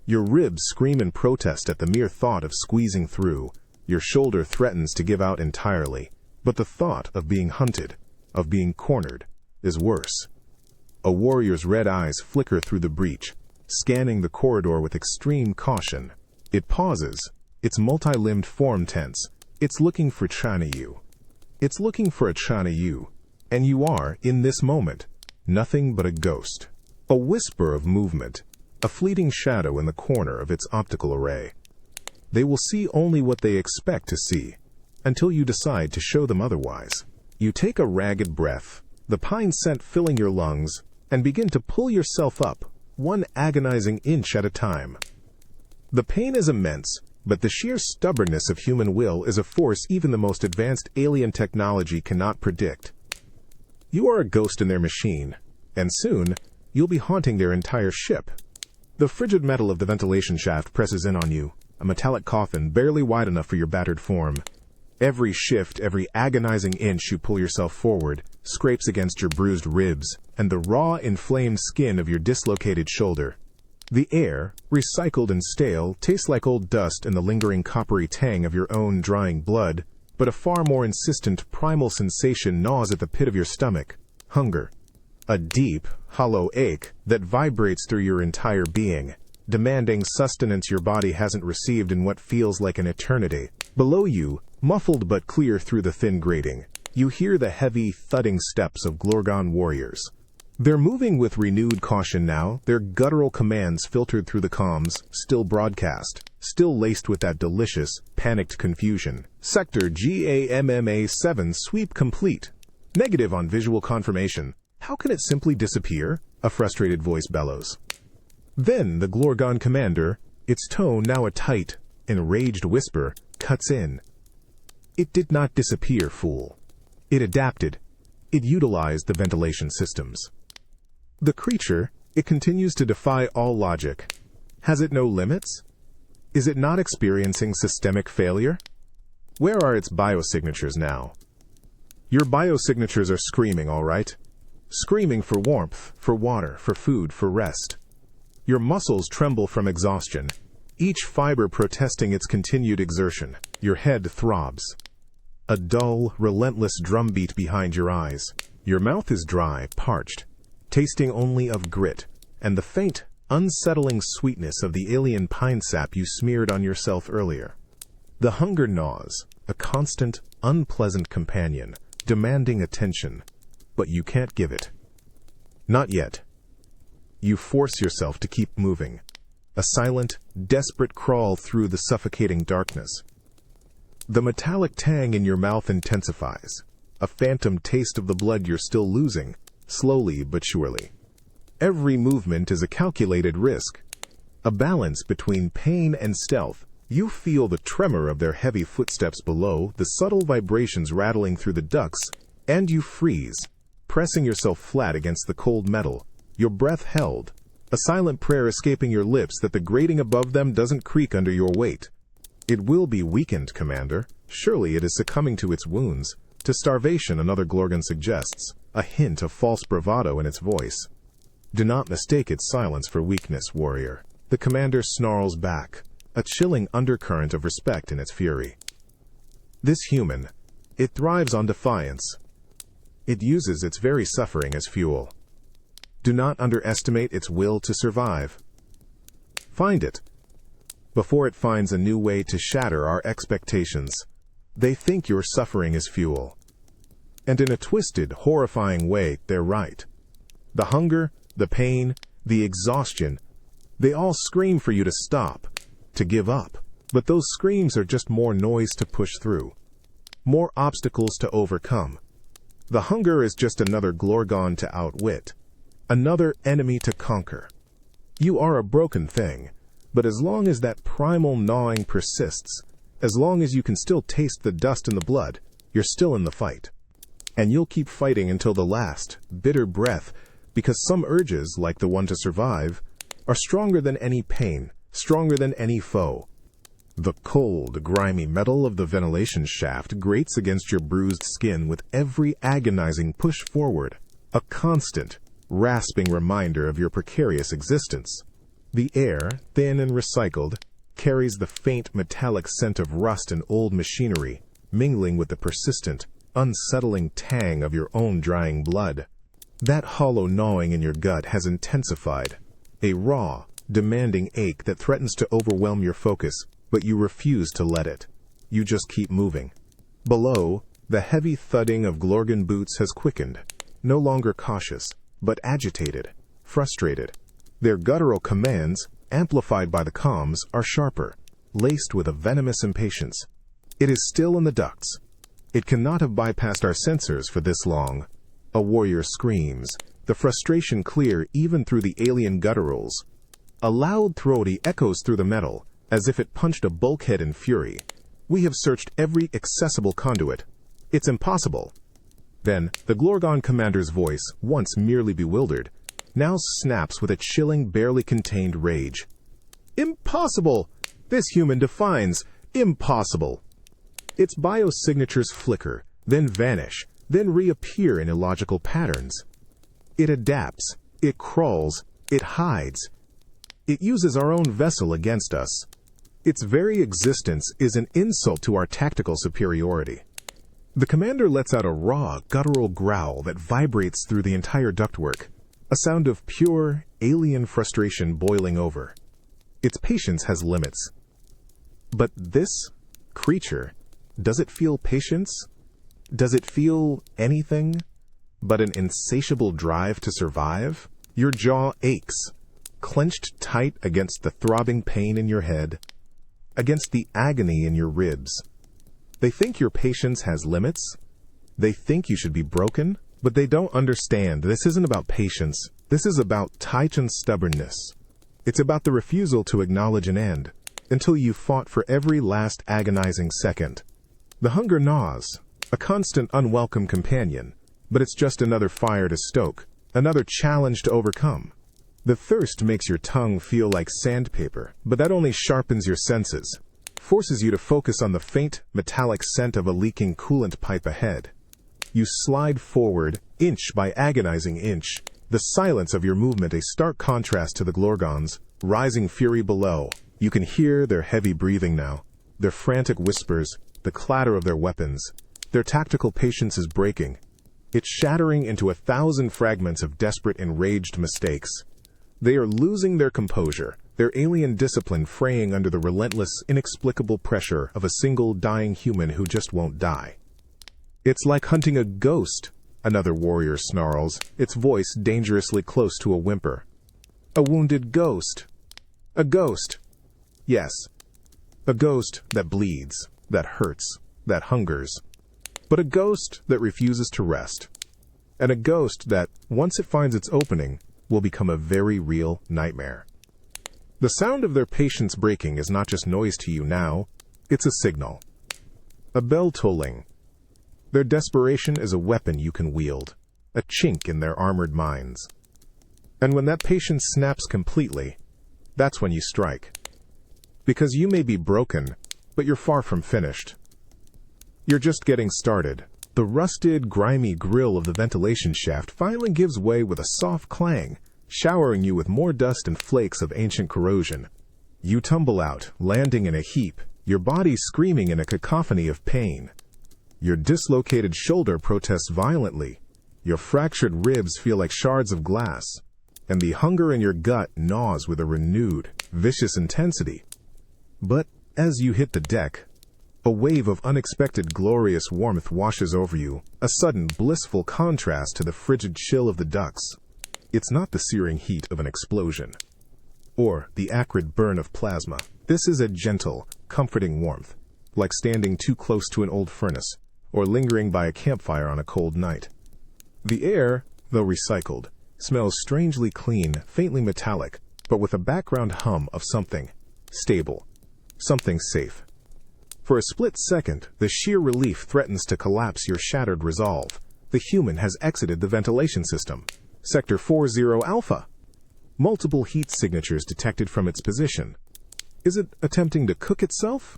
Your ribs scream in protest at the mere thought of squeezing through. Your shoulder threatens to give out entirely. But the thought of being hunted, of being cornered, is worse. A warrior's red eyes flicker through the breach, scanning the corridor with extreme caution. It pauses, its multi-limbed form tense. It's looking for China you. It's looking for a China you. And you are, in this moment, nothing but a ghost. A whisper of movement, a fleeting shadow in the corner of its optical array. They will see only what they expect to see, until you decide to show them otherwise. You take a ragged breath, the pine scent filling your lungs, and begin to pull yourself up, one agonizing inch at a time. The pain is immense, but the sheer stubbornness of human will is a force even the most advanced alien technology cannot predict. You are a ghost in their machine, and soon, you'll be haunting their entire ship. The frigid metal of the ventilation shaft presses in on you, a metallic coffin barely wide enough for your battered form. Every shift, every agonizing inch you pull yourself forward, scrapes against your bruised ribs and the raw, inflamed skin of your dislocated shoulder. The air, recycled and stale, tastes like old dust and the lingering coppery tang of your own drying blood, but a far more insistent primal sensation gnaws at the pit of your stomach: hunger. A deep, hollow ache that vibrates through your entire being, demanding sustenance your body hasn't received in what feels like an eternity. Below you, muffled but clear through the thin grating, you hear the heavy, thudding steps of Glorgon warriors. They're moving with renewed caution now, their guttural commands filtered through the comms, still broadcast, still laced with that delicious, panicked confusion. Sector GAMMA-7 sweep complete. Negative on visual confirmation. How can it simply disappear? A frustrated voice bellows. Then the Glorgon commander, its tone now a tight, enraged whisper, cuts in. It did not disappear, fool. It adapted. It utilized the ventilation systems. The creature, it continues to defy all logic. Has it no limits? Is it not experiencing systemic failure? Where are its biosignatures now? Your biosignatures are screaming, all right. Screaming for warmth, for water, for food, for rest. Your muscles tremble from exhaustion, each fiber protesting its continued exertion. Your head throbs. A dull, relentless drumbeat behind your eyes. Your mouth is dry, parched, tasting only of grit, and the faint, unsettling sweetness of the alien pine sap you smeared on yourself earlier. The hunger gnaws, a constant, unpleasant companion, demanding attention, but you can't give it. Not yet. You force yourself to keep moving, a silent, desperate crawl through the suffocating darkness. The metallic tang in your mouth intensifies, a phantom taste of the blood you're still losing, slowly but surely. Every movement is a calculated risk, a balance between pain and stealth. You feel the tremor of their heavy footsteps below, the subtle vibrations rattling through the ducts, and you freeze, pressing yourself flat against the cold metal, your breath held, a silent prayer escaping your lips that the grating above them doesn't creak under your weight. It will be weakened, Commander. Surely it is succumbing to its wounds. To starvation, another Glorgon suggests, a hint of false bravado in its voice. Do not mistake its silence for weakness, warrior. The commander snarls back, a chilling undercurrent of respect in its fury. This human, it thrives on defiance. It uses its very suffering as fuel. Do not underestimate its will to survive. Find it, before it finds a new way to shatter our expectations. They think your suffering is fuel. And in a twisted, horrifying way, they're right. The hunger, the pain, the exhaustion, they all scream for you to stop, to give up. But those screams are just more noise to push through, more obstacles to overcome. The hunger is just another Glorgon to outwit, another enemy to conquer. You are a broken thing, but as long as that primal gnawing persists, as long as you can still taste the dust in the blood, you're still in the fight. And you'll keep fighting until the last, bitter breath, because some urges, like the one to survive, are stronger than any pain, stronger than any foe. The cold, grimy metal of the ventilation shaft grates against your bruised skin with every agonizing push forward, a constant, rasping reminder of your precarious existence. The air, thin and recycled, carries the faint metallic scent of rust and old machinery, mingling with the persistent, unsettling tang of your own drying blood. That hollow gnawing in your gut has intensified, a raw, demanding ache that threatens to overwhelm your focus, but you refuse to let it. You just keep moving. Below, the heavy thudding of Glorgon boots has quickened, no longer cautious, but agitated, frustrated. Their guttural commands, amplified by the comms, are sharper, laced with a venomous impatience. It is still in the ducts. It cannot have bypassed our sensors for this long. A warrior screams, the frustration clear even through the alien gutturals. A loud throaty echoes through the metal, as if it punched a bulkhead in fury. We have searched every accessible conduit. It's impossible. Then, the Glorgon commander's voice, once merely bewildered, now snaps with a chilling, barely contained rage. Impossible! This human defines impossible. Its biosignatures flicker, then vanish, then reappear in illogical patterns. It adapts, it crawls, it hides. It uses our own vessel against us. Its very existence is an insult to our tactical superiority. The commander lets out a raw, guttural growl that vibrates through the entire ductwork, a sound of pure, alien frustration boiling over. Its patience has limits. But this creature, does it feel patience? Does it feel anything but an insatiable drive to survive? Your jaw aches, clenched tight against the throbbing pain in your head, against the agony in your ribs. They think your patience has limits. They think you should be broken, but they don't understand. This isn't about patience. This is about Titan stubbornness. It's about the refusal to acknowledge an end, until you've fought for every last agonizing second. The hunger gnaws, a constant unwelcome companion, but it's just another fire to stoke, another challenge to overcome. The thirst makes your tongue feel like sandpaper, but that only sharpens your senses, forces you to focus on the faint, metallic scent of a leaking coolant pipe ahead. You slide forward, inch by agonizing inch, the silence of your movement a stark contrast to the Glorgons, rising fury below. You can hear their heavy breathing now, their frantic whispers, the clatter of their weapons. Their tactical patience is breaking. It's shattering into 1,000 fragments of desperate, enraged mistakes. They are losing their composure, their alien discipline fraying under the relentless, inexplicable pressure of a single dying human who just won't die. It's like hunting a ghost, another warrior snarls, its voice dangerously close to a whimper. A wounded ghost. A ghost. Yes. A ghost that bleeds, that hurts, that hungers. But a ghost that refuses to rest. And a ghost that, once it finds its opening, will become a very real nightmare. The sound of their patience breaking is not just noise to you now, it's a signal. A bell tolling. Their desperation is a weapon you can wield, a chink in their armored minds. And when that patience snaps completely, that's when you strike. Because you may be broken, but but you're far from finished. You're just getting started. The rusted, grimy grill of the ventilation shaft finally gives way with a soft clang, showering you with more dust and flakes of ancient corrosion. You tumble out, landing in a heap, your body screaming in a cacophony of pain. Your dislocated shoulder protests violently. Your fractured ribs feel like shards of glass, and the hunger in your gut gnaws with a renewed, vicious intensity. But as you hit the deck, a wave of unexpected glorious warmth washes over you, a sudden blissful contrast to the frigid chill of the ducts. It's not the searing heat of an explosion, or the acrid burn of plasma. This is a gentle, comforting warmth, like standing too close to an old furnace, or lingering by a campfire on a cold night. The air, though recycled, smells strangely clean, faintly metallic, but with a background hum of something stable, something safe. For a split second, the sheer relief threatens to collapse your shattered resolve. The human has exited the ventilation system. Sector 40 Alpha. Multiple heat signatures detected from its position. Is it attempting to cook itself?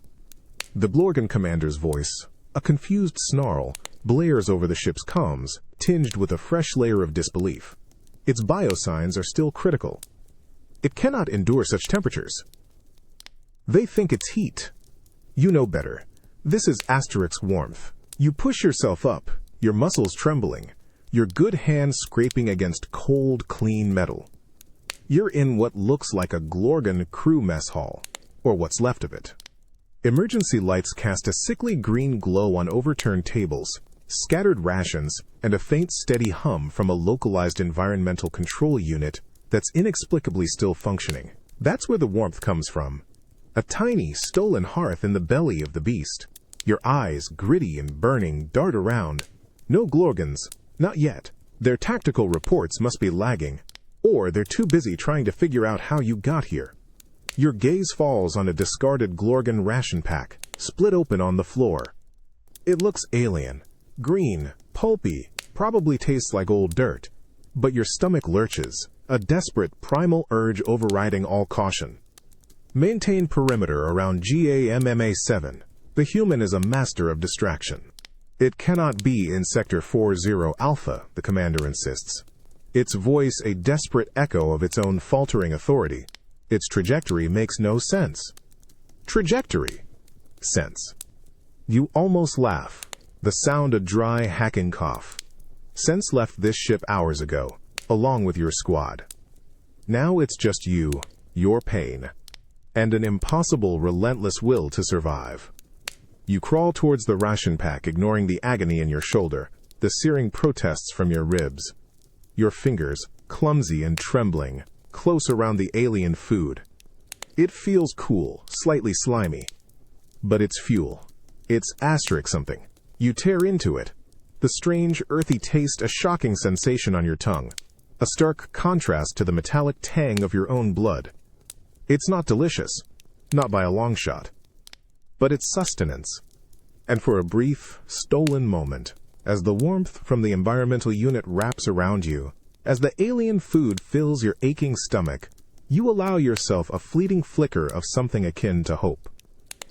The Glorgan commander's voice, a confused snarl, blares over the ship's comms, tinged with a fresh layer of disbelief. Its biosigns are still critical. It cannot endure such temperatures. They think it's heat. You know better. This is Asterix warmth. You push yourself up, your muscles trembling, your good hand scraping against cold, clean metal. You're in what looks like a Glorgan crew mess hall, or what's left of it. Emergency lights cast a sickly green glow on overturned tables, scattered rations, and a faint steady hum from a localized environmental control unit that's inexplicably still functioning. That's where the warmth comes from. A tiny, stolen hearth in the belly of the beast. Your eyes, gritty and burning, dart around. No Glorgans, not yet. Their tactical reports must be lagging, or they're too busy trying to figure out how you got here. Your gaze falls on a discarded Glorgan ration pack, split open on the floor. It looks alien, green, pulpy, probably tastes like old dirt. But your stomach lurches, a desperate primal urge overriding all caution. Maintain perimeter around GAMMA-7. The human is a master of distraction. It cannot be in Sector 40 Alpha, the commander insists. Its voice a desperate echo of its own faltering authority. Its trajectory makes no sense. Trajectory. Sense. You almost laugh. The sound a dry, hacking cough. Sense left this ship hours ago, along with your squad. Now it's just you, your pain, and an impossible, relentless will to survive. You crawl towards the ration pack, ignoring the agony in your shoulder, the searing protests from your ribs. Your fingers, clumsy and trembling, close around the alien food. It feels cool, slightly slimy. But it's fuel. It's Asterix something. You tear into it. The strange, earthy taste a shocking sensation on your tongue. A stark contrast to the metallic tang of your own blood. It's not delicious, not by a long shot, but it's sustenance. And for a brief, stolen moment, as the warmth from the environmental unit wraps around you, as the alien food fills your aching stomach, you allow yourself a fleeting flicker of something akin to hope.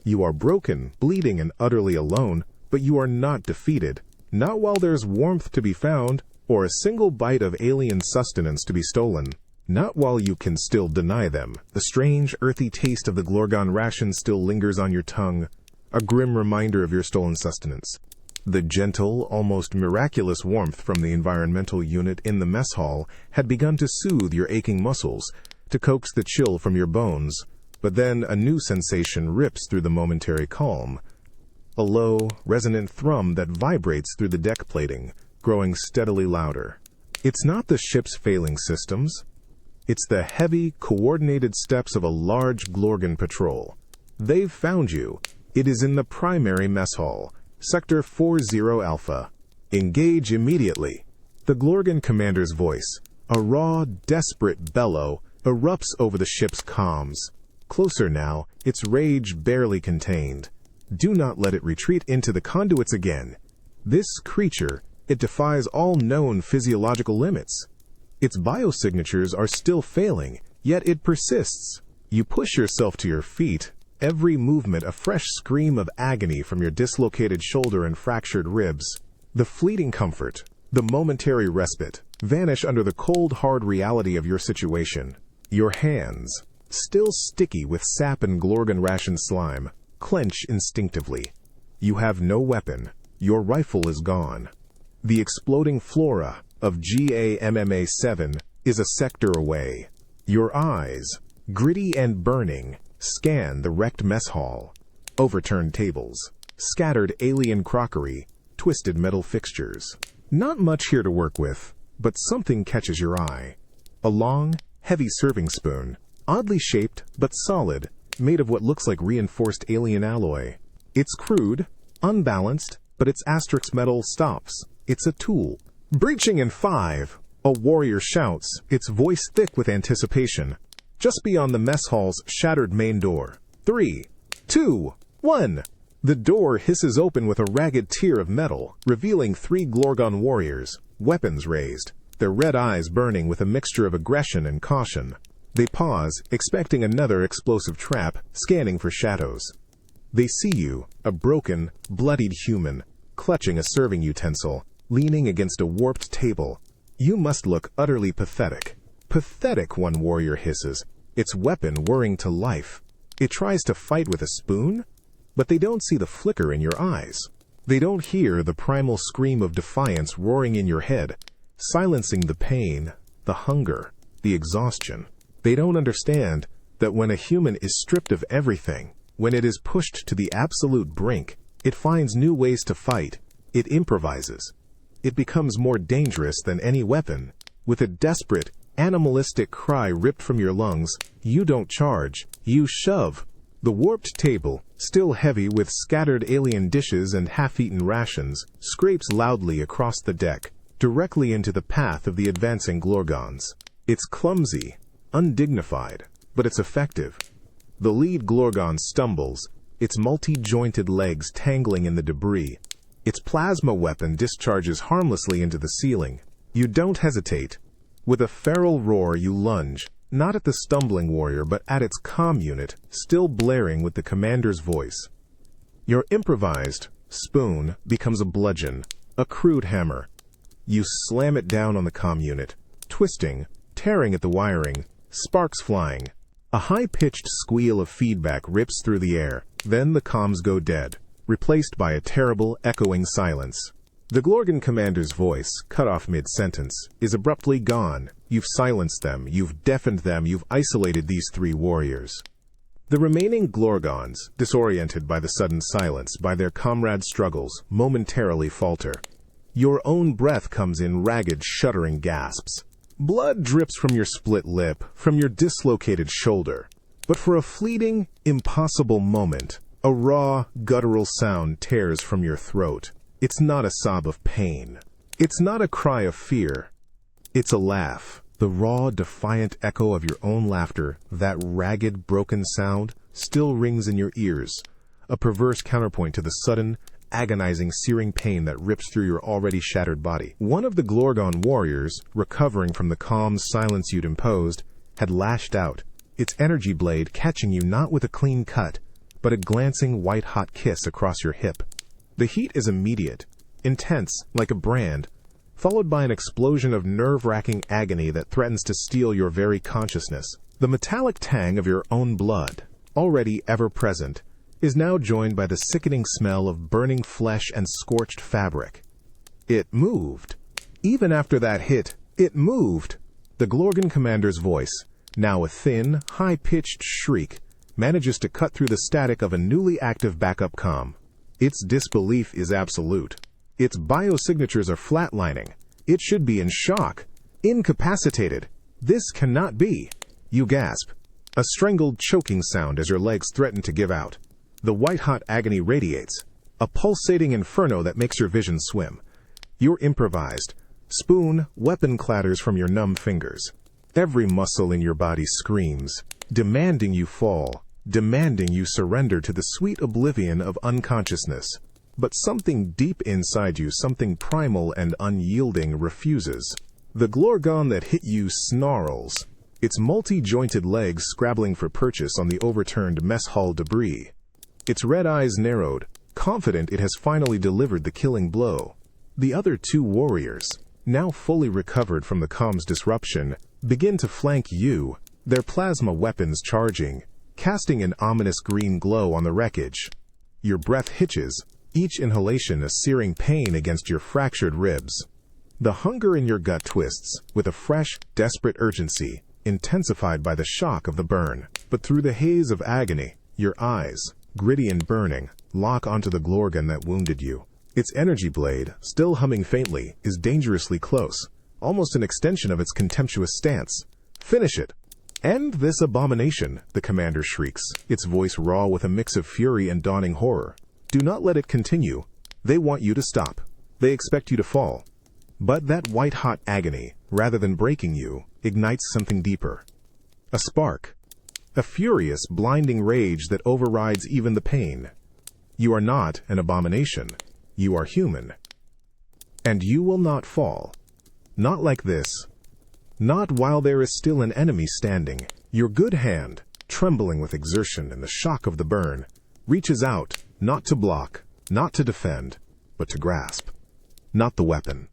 You are broken, bleeding, and utterly alone, but you are not defeated, not while there's warmth to be found, or a single bite of alien sustenance to be stolen. Not while you can still deny them. The strange, earthy taste of the Glorgon ration still lingers on your tongue, a grim reminder of your stolen sustenance. The gentle, almost miraculous warmth from the environmental unit in the mess hall had begun to soothe your aching muscles, to coax the chill from your bones, but then a new sensation rips through the momentary calm. A low, resonant thrum that vibrates through the deck plating, growing steadily louder. It's not the ship's failing systems. It's the heavy, coordinated steps of a large Glorgan patrol. They've found you. It is in the primary mess hall, Sector 40 Alpha. Engage immediately. The Glorgan commander's voice, a raw, desperate bellow, erupts over the ship's comms. Closer now, its rage barely contained. Do not let it retreat into the conduits again. This creature, it defies all known physiological limits. Its biosignatures are still failing, yet it persists. You push yourself to your feet, every movement a fresh scream of agony from your dislocated shoulder and fractured ribs. The fleeting comfort, the momentary respite, vanish under the cold, hard reality of your situation. Your hands, still sticky with sap and Glorgon ration slime, clench instinctively. You have no weapon. Your rifle is gone. The exploding flora of GAMMA 7 is a sector away. Your eyes, gritty and burning, scan the wrecked mess hall. Overturned tables, scattered alien crockery, twisted metal fixtures. Not much here to work with, but something catches your eye. A long, heavy serving spoon, oddly shaped but solid, made of what looks like reinforced alien alloy. It's crude, unbalanced, but its asterisk metal stops. It's a tool. Breaching in 5, a warrior shouts, its voice thick with anticipation. Just beyond the mess hall's shattered main door. 3, 2, 1. The door hisses open with a ragged tier of metal, revealing 3 Glorgon warriors, weapons raised, their red eyes burning with a mixture of aggression and caution. They pause, expecting another explosive trap, scanning for shadows. They see you, a broken, bloodied human, clutching a serving utensil, leaning against a warped table. You must look utterly pathetic. Pathetic, one warrior hisses, its weapon whirring to life. It tries to fight with a spoon, but they don't see the flicker in your eyes. They don't hear the primal scream of defiance roaring in your head, silencing the pain, the hunger, the exhaustion. They don't understand that when a human is stripped of everything, when it is pushed to the absolute brink, it finds new ways to fight. It improvises. It becomes more dangerous than any weapon. With a desperate, animalistic cry ripped from your lungs, you don't charge, you shove. The warped table, still heavy with scattered alien dishes and half-eaten rations, scrapes loudly across the deck, directly into the path of the advancing Glorgons. It's clumsy, undignified, but it's effective. The lead Glorgon stumbles, its multi-jointed legs tangling in the debris. Its plasma weapon discharges harmlessly into the ceiling. You don't hesitate. With a feral roar, you lunge, not at the stumbling warrior, but at its comm unit, still blaring with the commander's voice. Your improvised spoon becomes a bludgeon, a crude hammer. You slam it down on the comm unit, twisting, tearing at the wiring, sparks flying. A high-pitched squeal of feedback rips through the air. Then the comms go dead, replaced by a terrible, echoing silence. The Glorgon commander's voice, cut off mid-sentence, is abruptly gone. You've silenced them, you've deafened them, you've isolated these 3 warriors. The remaining Glorgons, disoriented by the sudden silence, by their comrades' struggles, momentarily falter. Your own breath comes in ragged, shuddering gasps. Blood drips from your split lip, from your dislocated shoulder. But for a fleeting, impossible moment, a raw, guttural sound tears from your throat. It's not a sob of pain. It's not a cry of fear. It's a laugh. The raw, defiant echo of your own laughter, that ragged, broken sound, still rings in your ears, a perverse counterpoint to the sudden, agonizing, searing pain that rips through your already shattered body. One of the Glorgon warriors, recovering from the calm silence you'd imposed, had lashed out, its energy blade catching you not with a clean cut, but a glancing white-hot kiss across your hip. The heat is immediate, intense, like a brand, followed by an explosion of nerve-wracking agony that threatens to steal your very consciousness. The metallic tang of your own blood, already ever-present, is now joined by the sickening smell of burning flesh and scorched fabric. It moved. Even after that hit, it moved. The Glorgon commander's voice, now a thin, high-pitched shriek, manages to cut through the static of a newly active backup comm. Its disbelief is absolute. Its biosignatures are flatlining. It should be in shock, incapacitated. This cannot be. You gasp. A strangled, choking sound as your legs threaten to give out. The white-hot agony radiates, a pulsating inferno that makes your vision swim. You're improvised. Spoon, weapon clatters from your numb fingers. Every muscle in your body screams, demanding you fall, demanding you surrender to the sweet oblivion of unconsciousness. But something deep inside you, something primal and unyielding, refuses. The Glorgon that hit you snarls. its multi-jointed legs scrabbling for purchase on the overturned mess hall debris. Its red eyes narrowed, confident it has finally delivered the killing blow. The other two warriors, now fully recovered from the comms disruption, begin to flank you, their plasma weapons charging, casting an ominous green glow on the wreckage. Your breath hitches, each inhalation a searing pain against your fractured ribs. The hunger in your gut twists, with a fresh, desperate urgency, intensified by the shock of the burn. But through the haze of agony, your eyes, gritty and burning, lock onto the Glorgon that wounded you. Its energy blade, still humming faintly, is dangerously close, almost an extension of its contemptuous stance. Finish it! End this abomination, the commander shrieks, its voice raw with a mix of fury and dawning horror. Do not let it continue. They want you to stop. They expect you to fall. But that white-hot agony, rather than breaking you, ignites something deeper. A spark. A furious, blinding rage that overrides even the pain. You are not an abomination. You are human. And you will not fall. Not like this. Not while there is still an enemy standing. Your good hand, trembling with exertion and the shock of the burn, reaches out, not to block, not to defend, but to grasp. Not the weapon,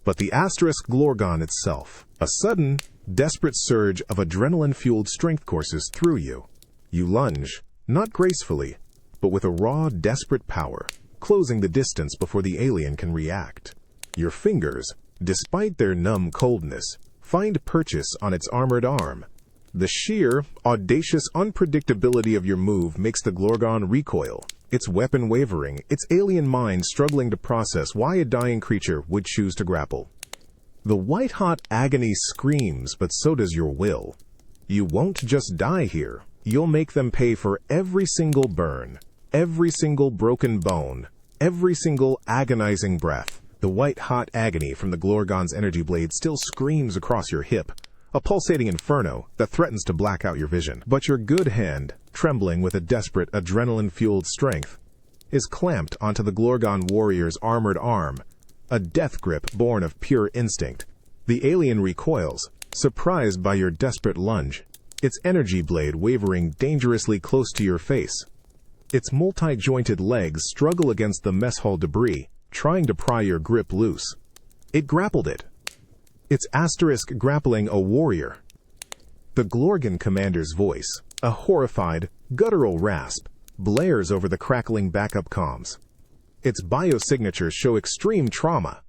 but the asterisk Glorgon itself. A sudden, desperate surge of adrenaline-fueled strength courses through you. You lunge, not gracefully, but with a raw, desperate power, closing the distance before the alien can react. Your fingers, despite their numb coldness, find purchase on its armored arm. The sheer, audacious unpredictability of your move makes the Glorgon recoil, its weapon wavering, its alien mind struggling to process why a dying creature would choose to grapple. The white-hot agony screams, but so does your will. You won't just die here. You'll make them pay for every single burn, every single broken bone, every single agonizing breath. The white-hot agony from the Glorgon's energy blade still screams across your hip, a pulsating inferno that threatens to black out your vision. But your good hand, trembling with a desperate adrenaline-fueled strength, is clamped onto the Glorgon warrior's armored arm, a death grip born of pure instinct. The alien recoils, surprised by your desperate lunge, its energy blade wavering dangerously close to your face. Its multi-jointed legs struggle against the mess hall debris, trying to pry your grip loose. It grappled it. Its asterisk grappling a warrior. The Glorgon commander's voice, a horrified, guttural rasp, blares over the crackling backup comms. Its biosignatures show extreme trauma.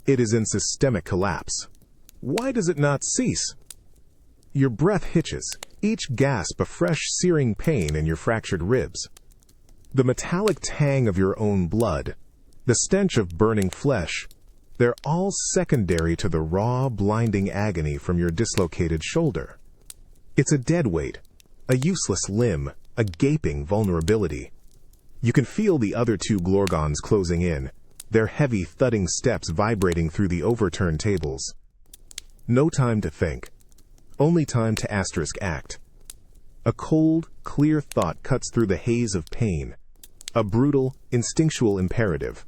It is in systemic collapse. Why does it not cease? Your breath hitches, each gasp a fresh searing pain in your fractured ribs. The metallic tang of your own blood, the stench of burning flesh, they're all secondary to the raw, blinding agony from your dislocated shoulder. It's a dead weight, a useless limb, a gaping vulnerability. You can feel the other two Glorgons closing in, their heavy, thudding steps vibrating through the overturned tables. No time to think. Only time to asterisk act. A cold, clear thought cuts through the haze of pain. A brutal, instinctual imperative.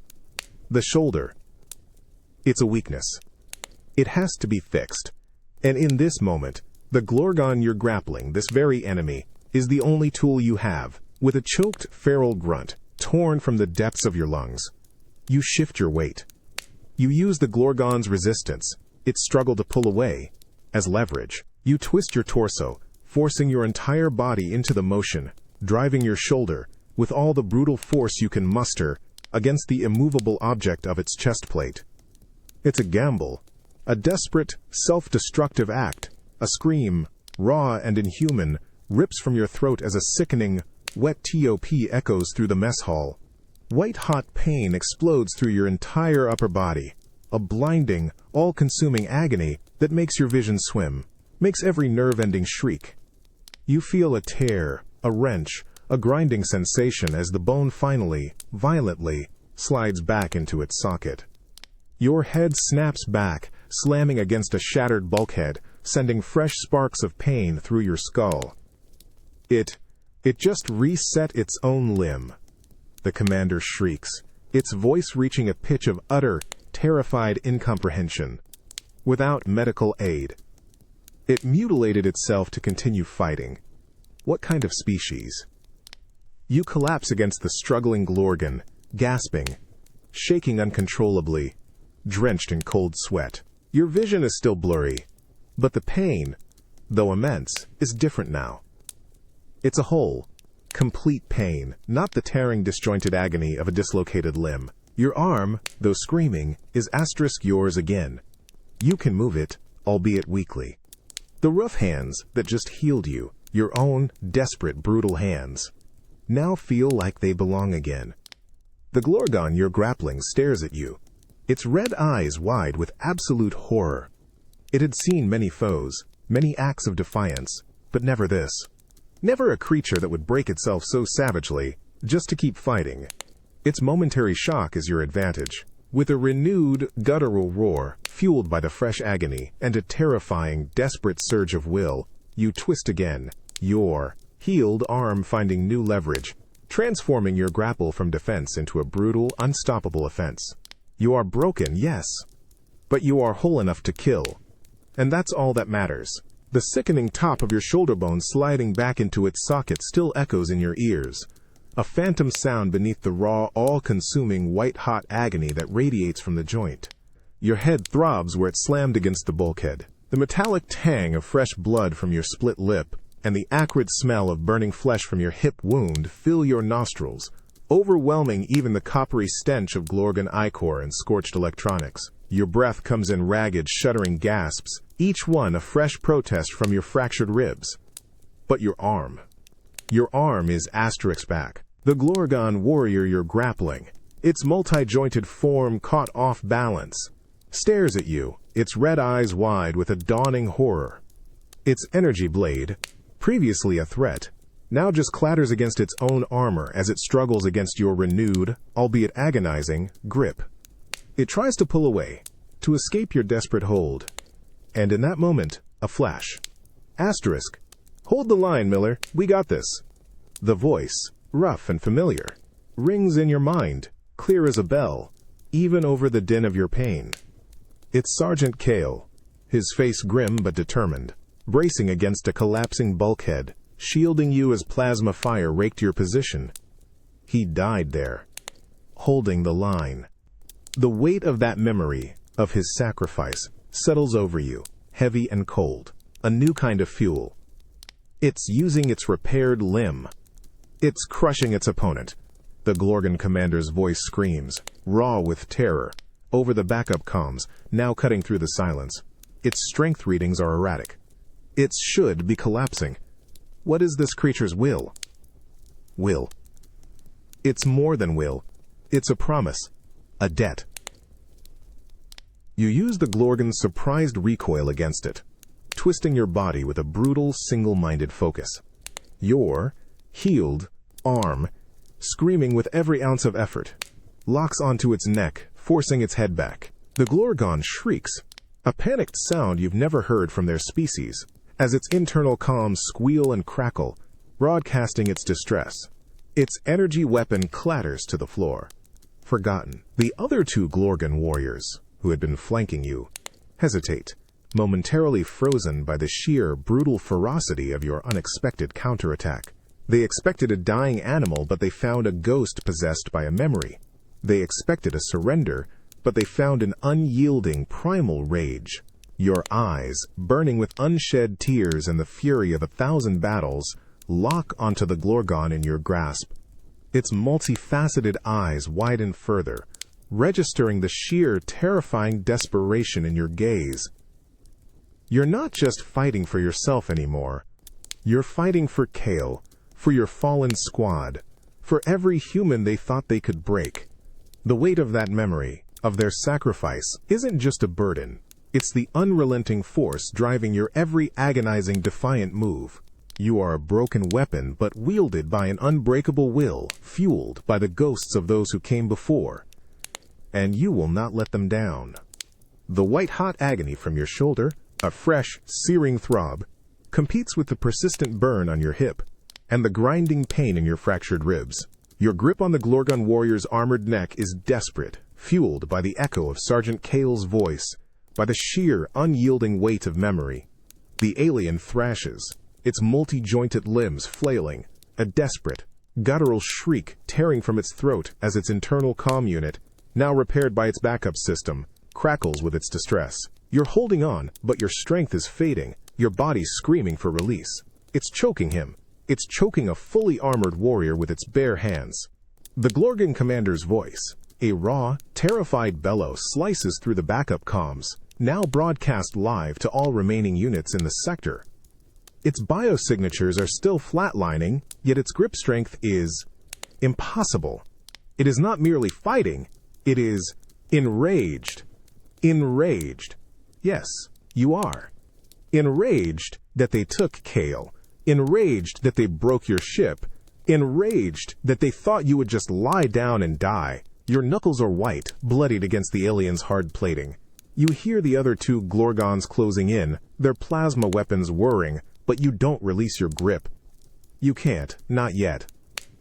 The shoulder. It's a weakness. It has to be fixed. And in this moment, the Glorgon you're grappling, this very enemy, is the only tool you have. With a choked, feral grunt, torn from the depths of your lungs, you shift your weight. You use the Glorgon's resistance, its struggle to pull away, as leverage. You twist your torso, forcing your entire body into the motion, driving your shoulder, with all the brutal force you can muster, against the immovable object of its chest plate. It's a gamble, a desperate, self-destructive act. A scream, raw and inhuman, rips from your throat as a sickening, wet TOP echoes through the mess hall. White-hot pain explodes through your entire upper body, a blinding, all-consuming agony that makes your vision swim, makes every nerve-ending shriek. You feel a tear, a wrench, a grinding sensation as the bone finally, violently, slides back into its socket. Your head snaps back, slamming against a shattered bulkhead, sending fresh sparks of pain through your skull. It just reset its own limb. The commander shrieks, its voice reaching a pitch of utter, terrified incomprehension. Without medical aid. It mutilated itself to continue fighting. What kind of species? You collapse against the struggling Glorgon, gasping, shaking uncontrollably, drenched in cold sweat. Your vision is still blurry, but the pain, though immense, is different now. It's a whole, complete pain, not the tearing, disjointed agony of a dislocated limb. Your arm, though screaming, is yours again. You can move it, albeit weakly. The rough hands that just healed you, your own desperate, brutal hands, now feel like they belong again. The Glorgon you're grappling stares at you, its red eyes wide with absolute horror. It had seen many foes, many acts of defiance, but never this. Never a creature that would break itself so savagely, just to keep fighting. Its momentary shock is your advantage. With a renewed, guttural roar, fueled by the fresh agony and a terrifying, desperate surge of will, you twist again, your healed arm finding new leverage, transforming your grapple from defense into a brutal, unstoppable offense. You are broken, yes, but you are whole enough to kill. And that's all that matters. The sickening top of your shoulder bone sliding back into its socket still echoes in your ears, a phantom sound beneath the raw, all-consuming, white-hot agony that radiates from the joint. Your head throbs where it slammed against the bulkhead. The metallic tang of fresh blood from your split lip and the acrid smell of burning flesh from your hip wound fill your nostrils, overwhelming even the coppery stench of Glorgon ichor and scorched electronics. Your breath comes in ragged, shuddering gasps, each one a fresh protest from your fractured ribs. But your arm is back. The Glorgon warrior you're grappling, its multi-jointed form caught off balance, stares at you, its red eyes wide with a dawning horror. Its energy blade, previously a threat, now just clatters against its own armor as it struggles against your renewed, albeit agonizing, grip. It tries to pull away, to escape your desperate hold. And in that moment, a flash. Asterisk. Hold the line, Miller. We got this. The voice, rough and familiar, rings in your mind, clear as a bell, even over the din of your pain. It's Sergeant Kale, his face grim but determined, bracing against a collapsing bulkhead, shielding you as plasma fire raked your position. He died there, holding the line. The weight of that memory, of his sacrifice, settles over you, heavy and cold, a new kind of fuel. It's using its repaired limb. It's crushing its opponent. The Glorgon commander's voice screams, raw with terror, over the backup comms, now cutting through the silence. Its strength readings are erratic. It should be collapsing. What is this creature's will? Will. It's more than will. It's a promise. A debt. You use the Glorgon's surprised recoil against it, twisting your body with a brutal, single-minded focus. Your healed arm, screaming with every ounce of effort, locks onto its neck, forcing its head back. The Glorgon shrieks, a panicked sound you've never heard from their species, as its internal comms squeal and crackle, broadcasting its distress. Its energy weapon clatters to the floor. Forgotten. The other two Glorgon warriors, who had been flanking you, hesitate, momentarily frozen by the sheer, brutal ferocity of your unexpected counterattack. They expected a dying animal, but they found a ghost possessed by a memory. They expected a surrender, but they found an unyielding, primal rage. Your eyes, burning with unshed tears and the fury of 1,000 battles, lock onto the Glorgon in your grasp. Its multifaceted eyes widen further, registering the sheer, terrifying desperation in your gaze. You're not just fighting for yourself anymore. You're fighting for Kale, for your fallen squad, for every human they thought they could break. The weight of that memory, of their sacrifice, isn't just a burden. It's the unrelenting force driving your every agonizing, defiant move. You are a broken weapon, but wielded by an unbreakable will, fueled by the ghosts of those who came before. And you will not let them down. The white-hot agony from your shoulder, a fresh, searing throb, competes with the persistent burn on your hip, and the grinding pain in your fractured ribs. Your grip on the Glorgon warrior's armored neck is desperate, fueled by the echo of Sergeant Kale's voice, by the sheer, unyielding weight of memory. The alien thrashes, its multi-jointed limbs flailing, a desperate, guttural shriek tearing from its throat as its internal comm unit, now repaired by its backup system, crackles with its distress. You're holding on, but your strength is fading, your body screaming for release. It's choking him. It's choking a fully armored warrior with its bare hands. The Glorgan commander's voice, a raw, terrified bellow, slices through the backup comms, now broadcast live to all remaining units in the sector. Its biosignatures are still flatlining, yet its grip strength is impossible. It is not merely fighting, it is enraged. Enraged. Yes, you are. Enraged that they took Kale. Enraged that they broke your ship. Enraged that they thought you would just lie down and die. Your knuckles are white, bloodied against the alien's hard plating. You hear the other two Glorgons closing in, their plasma weapons whirring, but you don't release your grip. You can't, not yet.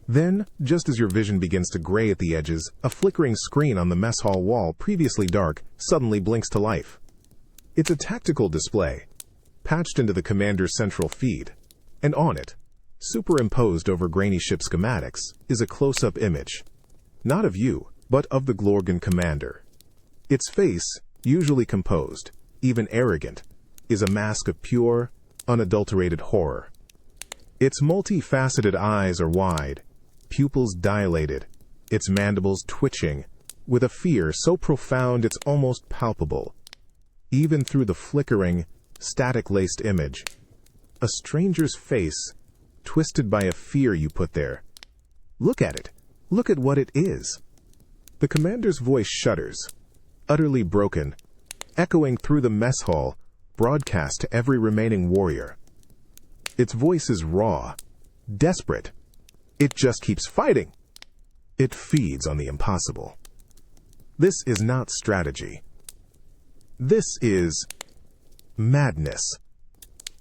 Then, just as your vision begins to gray at the edges, a flickering screen on the mess hall wall, previously dark, suddenly blinks to life. It's a tactical display, patched into the commander's central feed, and on it, superimposed over grainy ship schematics, is a close-up image, not of you, but of the Glorgan commander. Its face, usually composed, even arrogant, is a mask of pure, unadulterated horror. Its multifaceted eyes are wide, pupils dilated, its mandibles twitching, with a fear so profound it's almost palpable. Even through the flickering, static-laced image, a stranger's face, twisted by a fear you put there. Look at it. Look at what it is. The commander's voice shudders, utterly broken, echoing through the mess hall, broadcast to every remaining warrior. Its voice is raw, desperate. It just keeps fighting. It feeds on the impossible. This is not strategy. This is madness.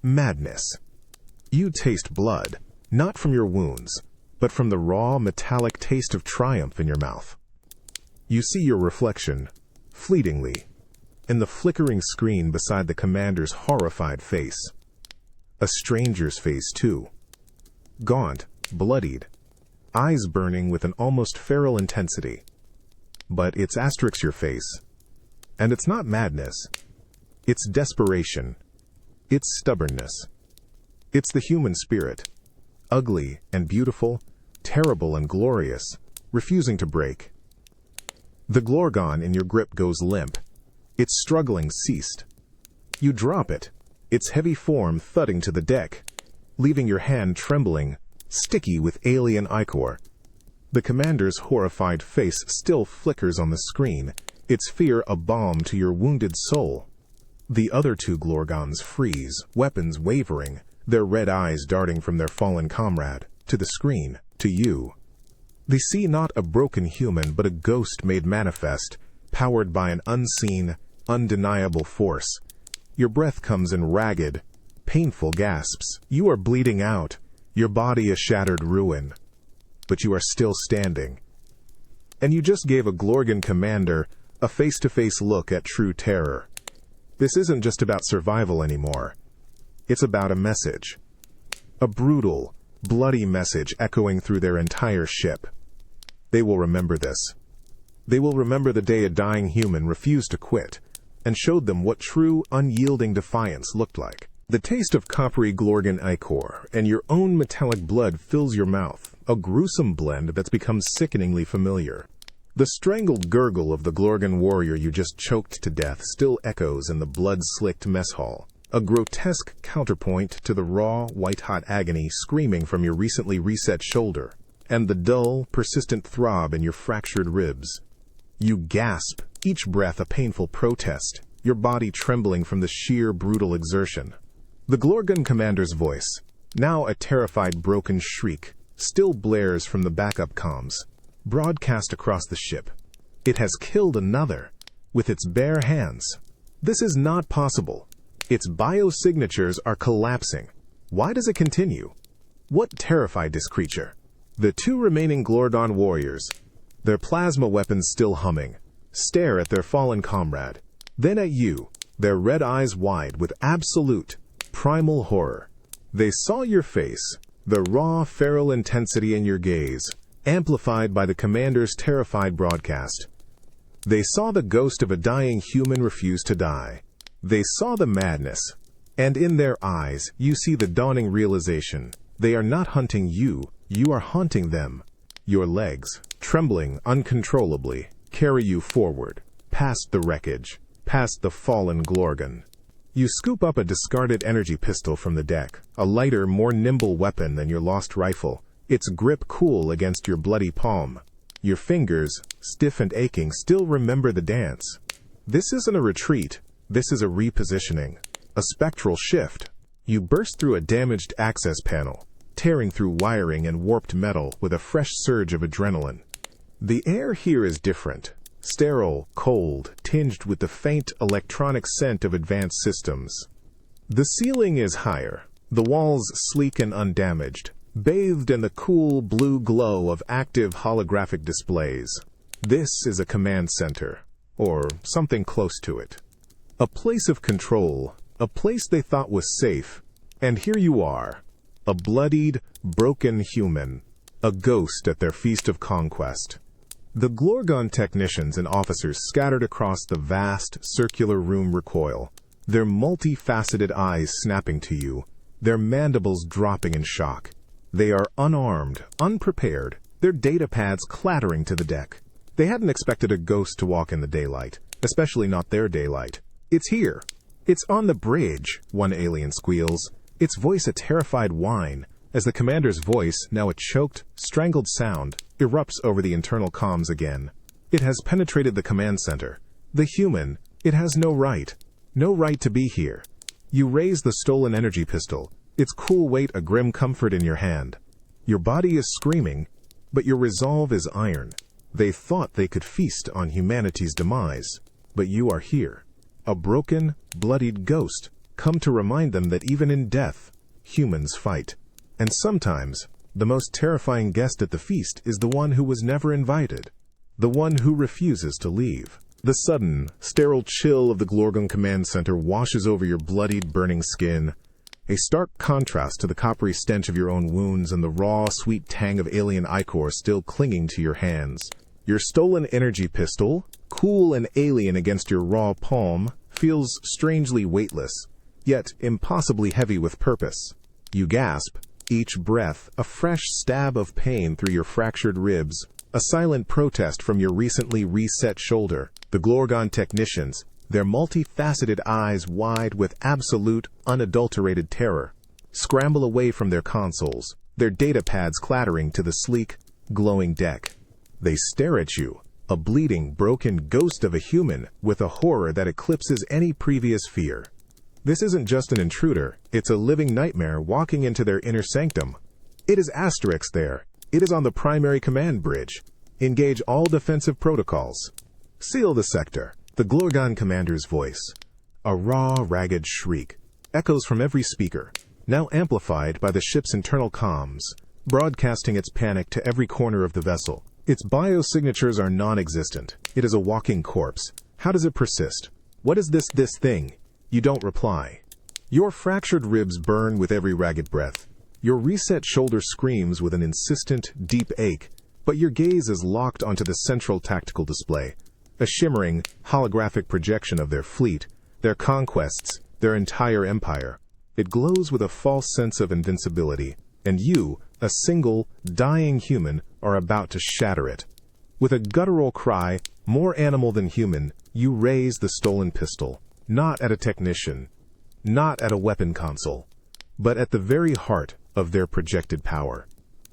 Madness. You taste blood, not from your wounds, but from the raw, metallic taste of triumph in your mouth. You see your reflection, fleetingly, in the flickering screen beside the commander's horrified face. A stranger's face, too. Gaunt, bloodied, eyes burning with an almost feral intensity. But it's asterisk your face. And it's not madness. It's desperation. It's stubbornness. It's the human spirit. Ugly and beautiful, terrible and glorious, refusing to break. The Glorgon in your grip goes limp. Its struggling ceased. You drop it, its heavy form thudding to the deck, leaving your hand trembling, sticky with alien ichor. The commander's horrified face still flickers on the screen, its fear a balm to your wounded soul. The other two Glorgons freeze, weapons wavering, their red eyes darting from their fallen comrade, to the screen, to you. They see not a broken human, but a ghost made manifest, powered by an unseen, undeniable force. Your breath comes in ragged, painful gasps. You are bleeding out, your body a shattered ruin. But you are still standing. And you just gave a Glorgan commander a face-to-face look at true terror. This isn't just about survival anymore. It's about a message. A brutal, bloody message echoing through their entire ship. They will remember this. They will remember the day a dying human refused to quit and showed them what true, unyielding defiance looked like. The taste of coppery Glorgan ichor and your own metallic blood fills your mouth, a gruesome blend that's become sickeningly familiar. The strangled gurgle of the Glorgan warrior you just choked to death still echoes in the blood-slicked mess hall, a grotesque counterpoint to the raw, white-hot agony screaming from your recently reset shoulder, and the dull, persistent throb in your fractured ribs. You gasp, each breath a painful protest, your body trembling from the sheer, brutal exertion. The Glorgan commander's voice, now a terrified broken shriek, still blares from the backup comms, broadcast across the ship. It has killed another, with its bare hands. This is not possible. Its biosignatures are collapsing. Why does it continue? What terrified this creature? The two remaining Glorgon warriors, their plasma weapons still humming, stare at their fallen comrade, then at you, their red eyes wide with absolute, primal horror. They saw your face, the raw, feral intensity in your gaze, amplified by the commander's terrified broadcast. They saw the ghost of a dying human refuse to die. They saw the madness, and in their eyes you see the dawning realization. They are not hunting you, you are haunting them. Your legs, trembling uncontrollably, carry you forward, past the wreckage, past the fallen Glorgon. You scoop up a discarded energy pistol from the deck, a lighter, more nimble weapon than your lost rifle, its grip cool against your bloody palm. Your fingers, stiff and aching, still remember the dance. This isn't a retreat, this is a repositioning, a spectral shift. You burst through a damaged access panel, tearing through wiring and warped metal with a fresh surge of adrenaline. The air here is different. Sterile, cold, tinged with the faint electronic scent of advanced systems. The ceiling is higher, the walls sleek and undamaged, bathed in the cool blue glow of active holographic displays. This is a command center, or something close to it. A place of control, a place they thought was safe, and here you are, a bloodied, broken human, a ghost at their feast of conquest. The Glorgon technicians and officers scattered across the vast, circular room recoil, their multifaceted eyes snapping to you, their mandibles dropping in shock. They are unarmed, unprepared, their data pads clattering to the deck. They hadn't expected a ghost to walk in the daylight, especially not their daylight. It's here. It's on the bridge, one alien squeals, its voice a terrified whine, as the commander's voice, now a choked, strangled sound, erupts over the internal comms again. It has penetrated the command center. The human, it has no right to be here. You raise the stolen energy pistol, its cool weight a grim comfort in your hand. Your body is screaming, but your resolve is iron. They thought they could feast on humanity's demise, but you are here. A broken, bloodied ghost, come to remind them that even in death, humans fight. And sometimes, the most terrifying guest at the feast is the one who was never invited, the one who refuses to leave. The sudden, sterile chill of the Glorgon command center washes over your bloodied, burning skin, a stark contrast to the coppery stench of your own wounds and the raw, sweet tang of alien ichor still clinging to your hands. Your stolen energy pistol, cool and alien against your raw palm, feels strangely weightless, yet impossibly heavy with purpose. You gasp, each breath a fresh stab of pain through your fractured ribs, a silent protest from your recently reset shoulder. The Glorgon technicians, their multifaceted eyes wide with absolute, unadulterated terror, scramble away from their consoles, their data pads clattering to the sleek, glowing deck. They stare at you, a bleeding, broken ghost of a human with a horror that eclipses any previous fear. This isn't just an intruder, it's a living nightmare walking into their inner sanctum. It is asterisk there. It is on the primary command bridge. Engage all defensive protocols. Seal the sector. The Glorgon commander's voice. A raw, ragged shriek echoes from every speaker, now amplified by the ship's internal comms, broadcasting its panic to every corner of the vessel. Its biosignatures are non-existent. It is a walking corpse. How does it persist? What is this thing? You don't reply. Your fractured ribs burn with every ragged breath. Your reset shoulder screams with an insistent, deep ache, but your gaze is locked onto the central tactical display, a shimmering, holographic projection of their fleet, their conquests, their entire empire. It glows with a false sense of invincibility, and you, a single, dying human, are about to shatter it. With a guttural cry, more animal than human, you raise the stolen pistol, not at a technician, not at a weapon console, but at the very heart of their projected power.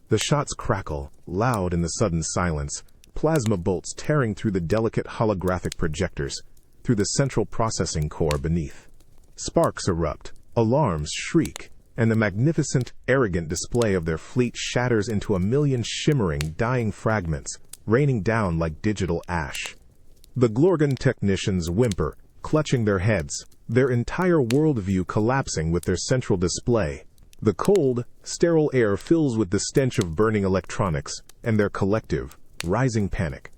The shots crackle, loud in the sudden silence, plasma bolts tearing through the delicate holographic projectors, through the central processing core beneath. Sparks erupt, alarms shriek, and the magnificent, arrogant display of their fleet shatters into a million shimmering, dying fragments, raining down like digital ash. The Glorgon technicians whimper, clutching their heads, their entire worldview collapsing with their central display. The cold, sterile air fills with the stench of burning electronics and their collective, rising panic.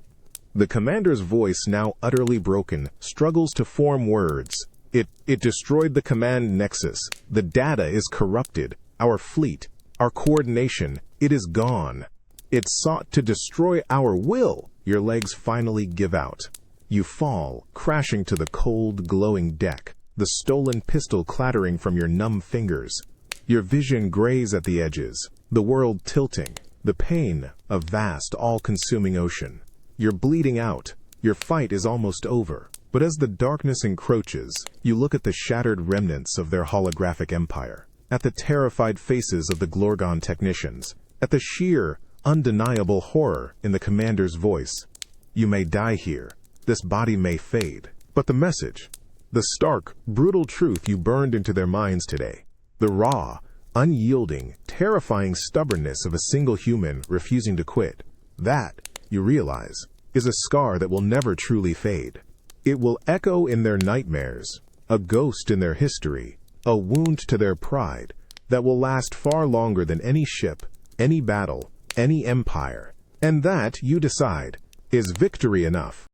The commander's voice, now utterly broken, struggles to form words. It destroyed the command nexus. The data is corrupted. Our fleet, our coordination, it is gone. It sought to destroy our will. Your legs finally give out. You fall, crashing to the cold, glowing deck, the stolen pistol clattering from your numb fingers. Your vision grays at the edges, the world tilting, the pain, a vast, all-consuming ocean. You're bleeding out. Your fight is almost over. But as the darkness encroaches, you look at the shattered remnants of their holographic empire, at the terrified faces of the Glorgon technicians, at the sheer, undeniable horror in the commander's voice. You may die here. This body may fade. But the message, the stark, brutal truth you burned into their minds today, the raw, unyielding, terrifying stubbornness of a single human refusing to quit, that, you realize, is a scar that will never truly fade. It will echo in their nightmares, a ghost in their history, a wound to their pride that will last far longer than any ship, any battle, any empire. And that, you decide, is victory enough.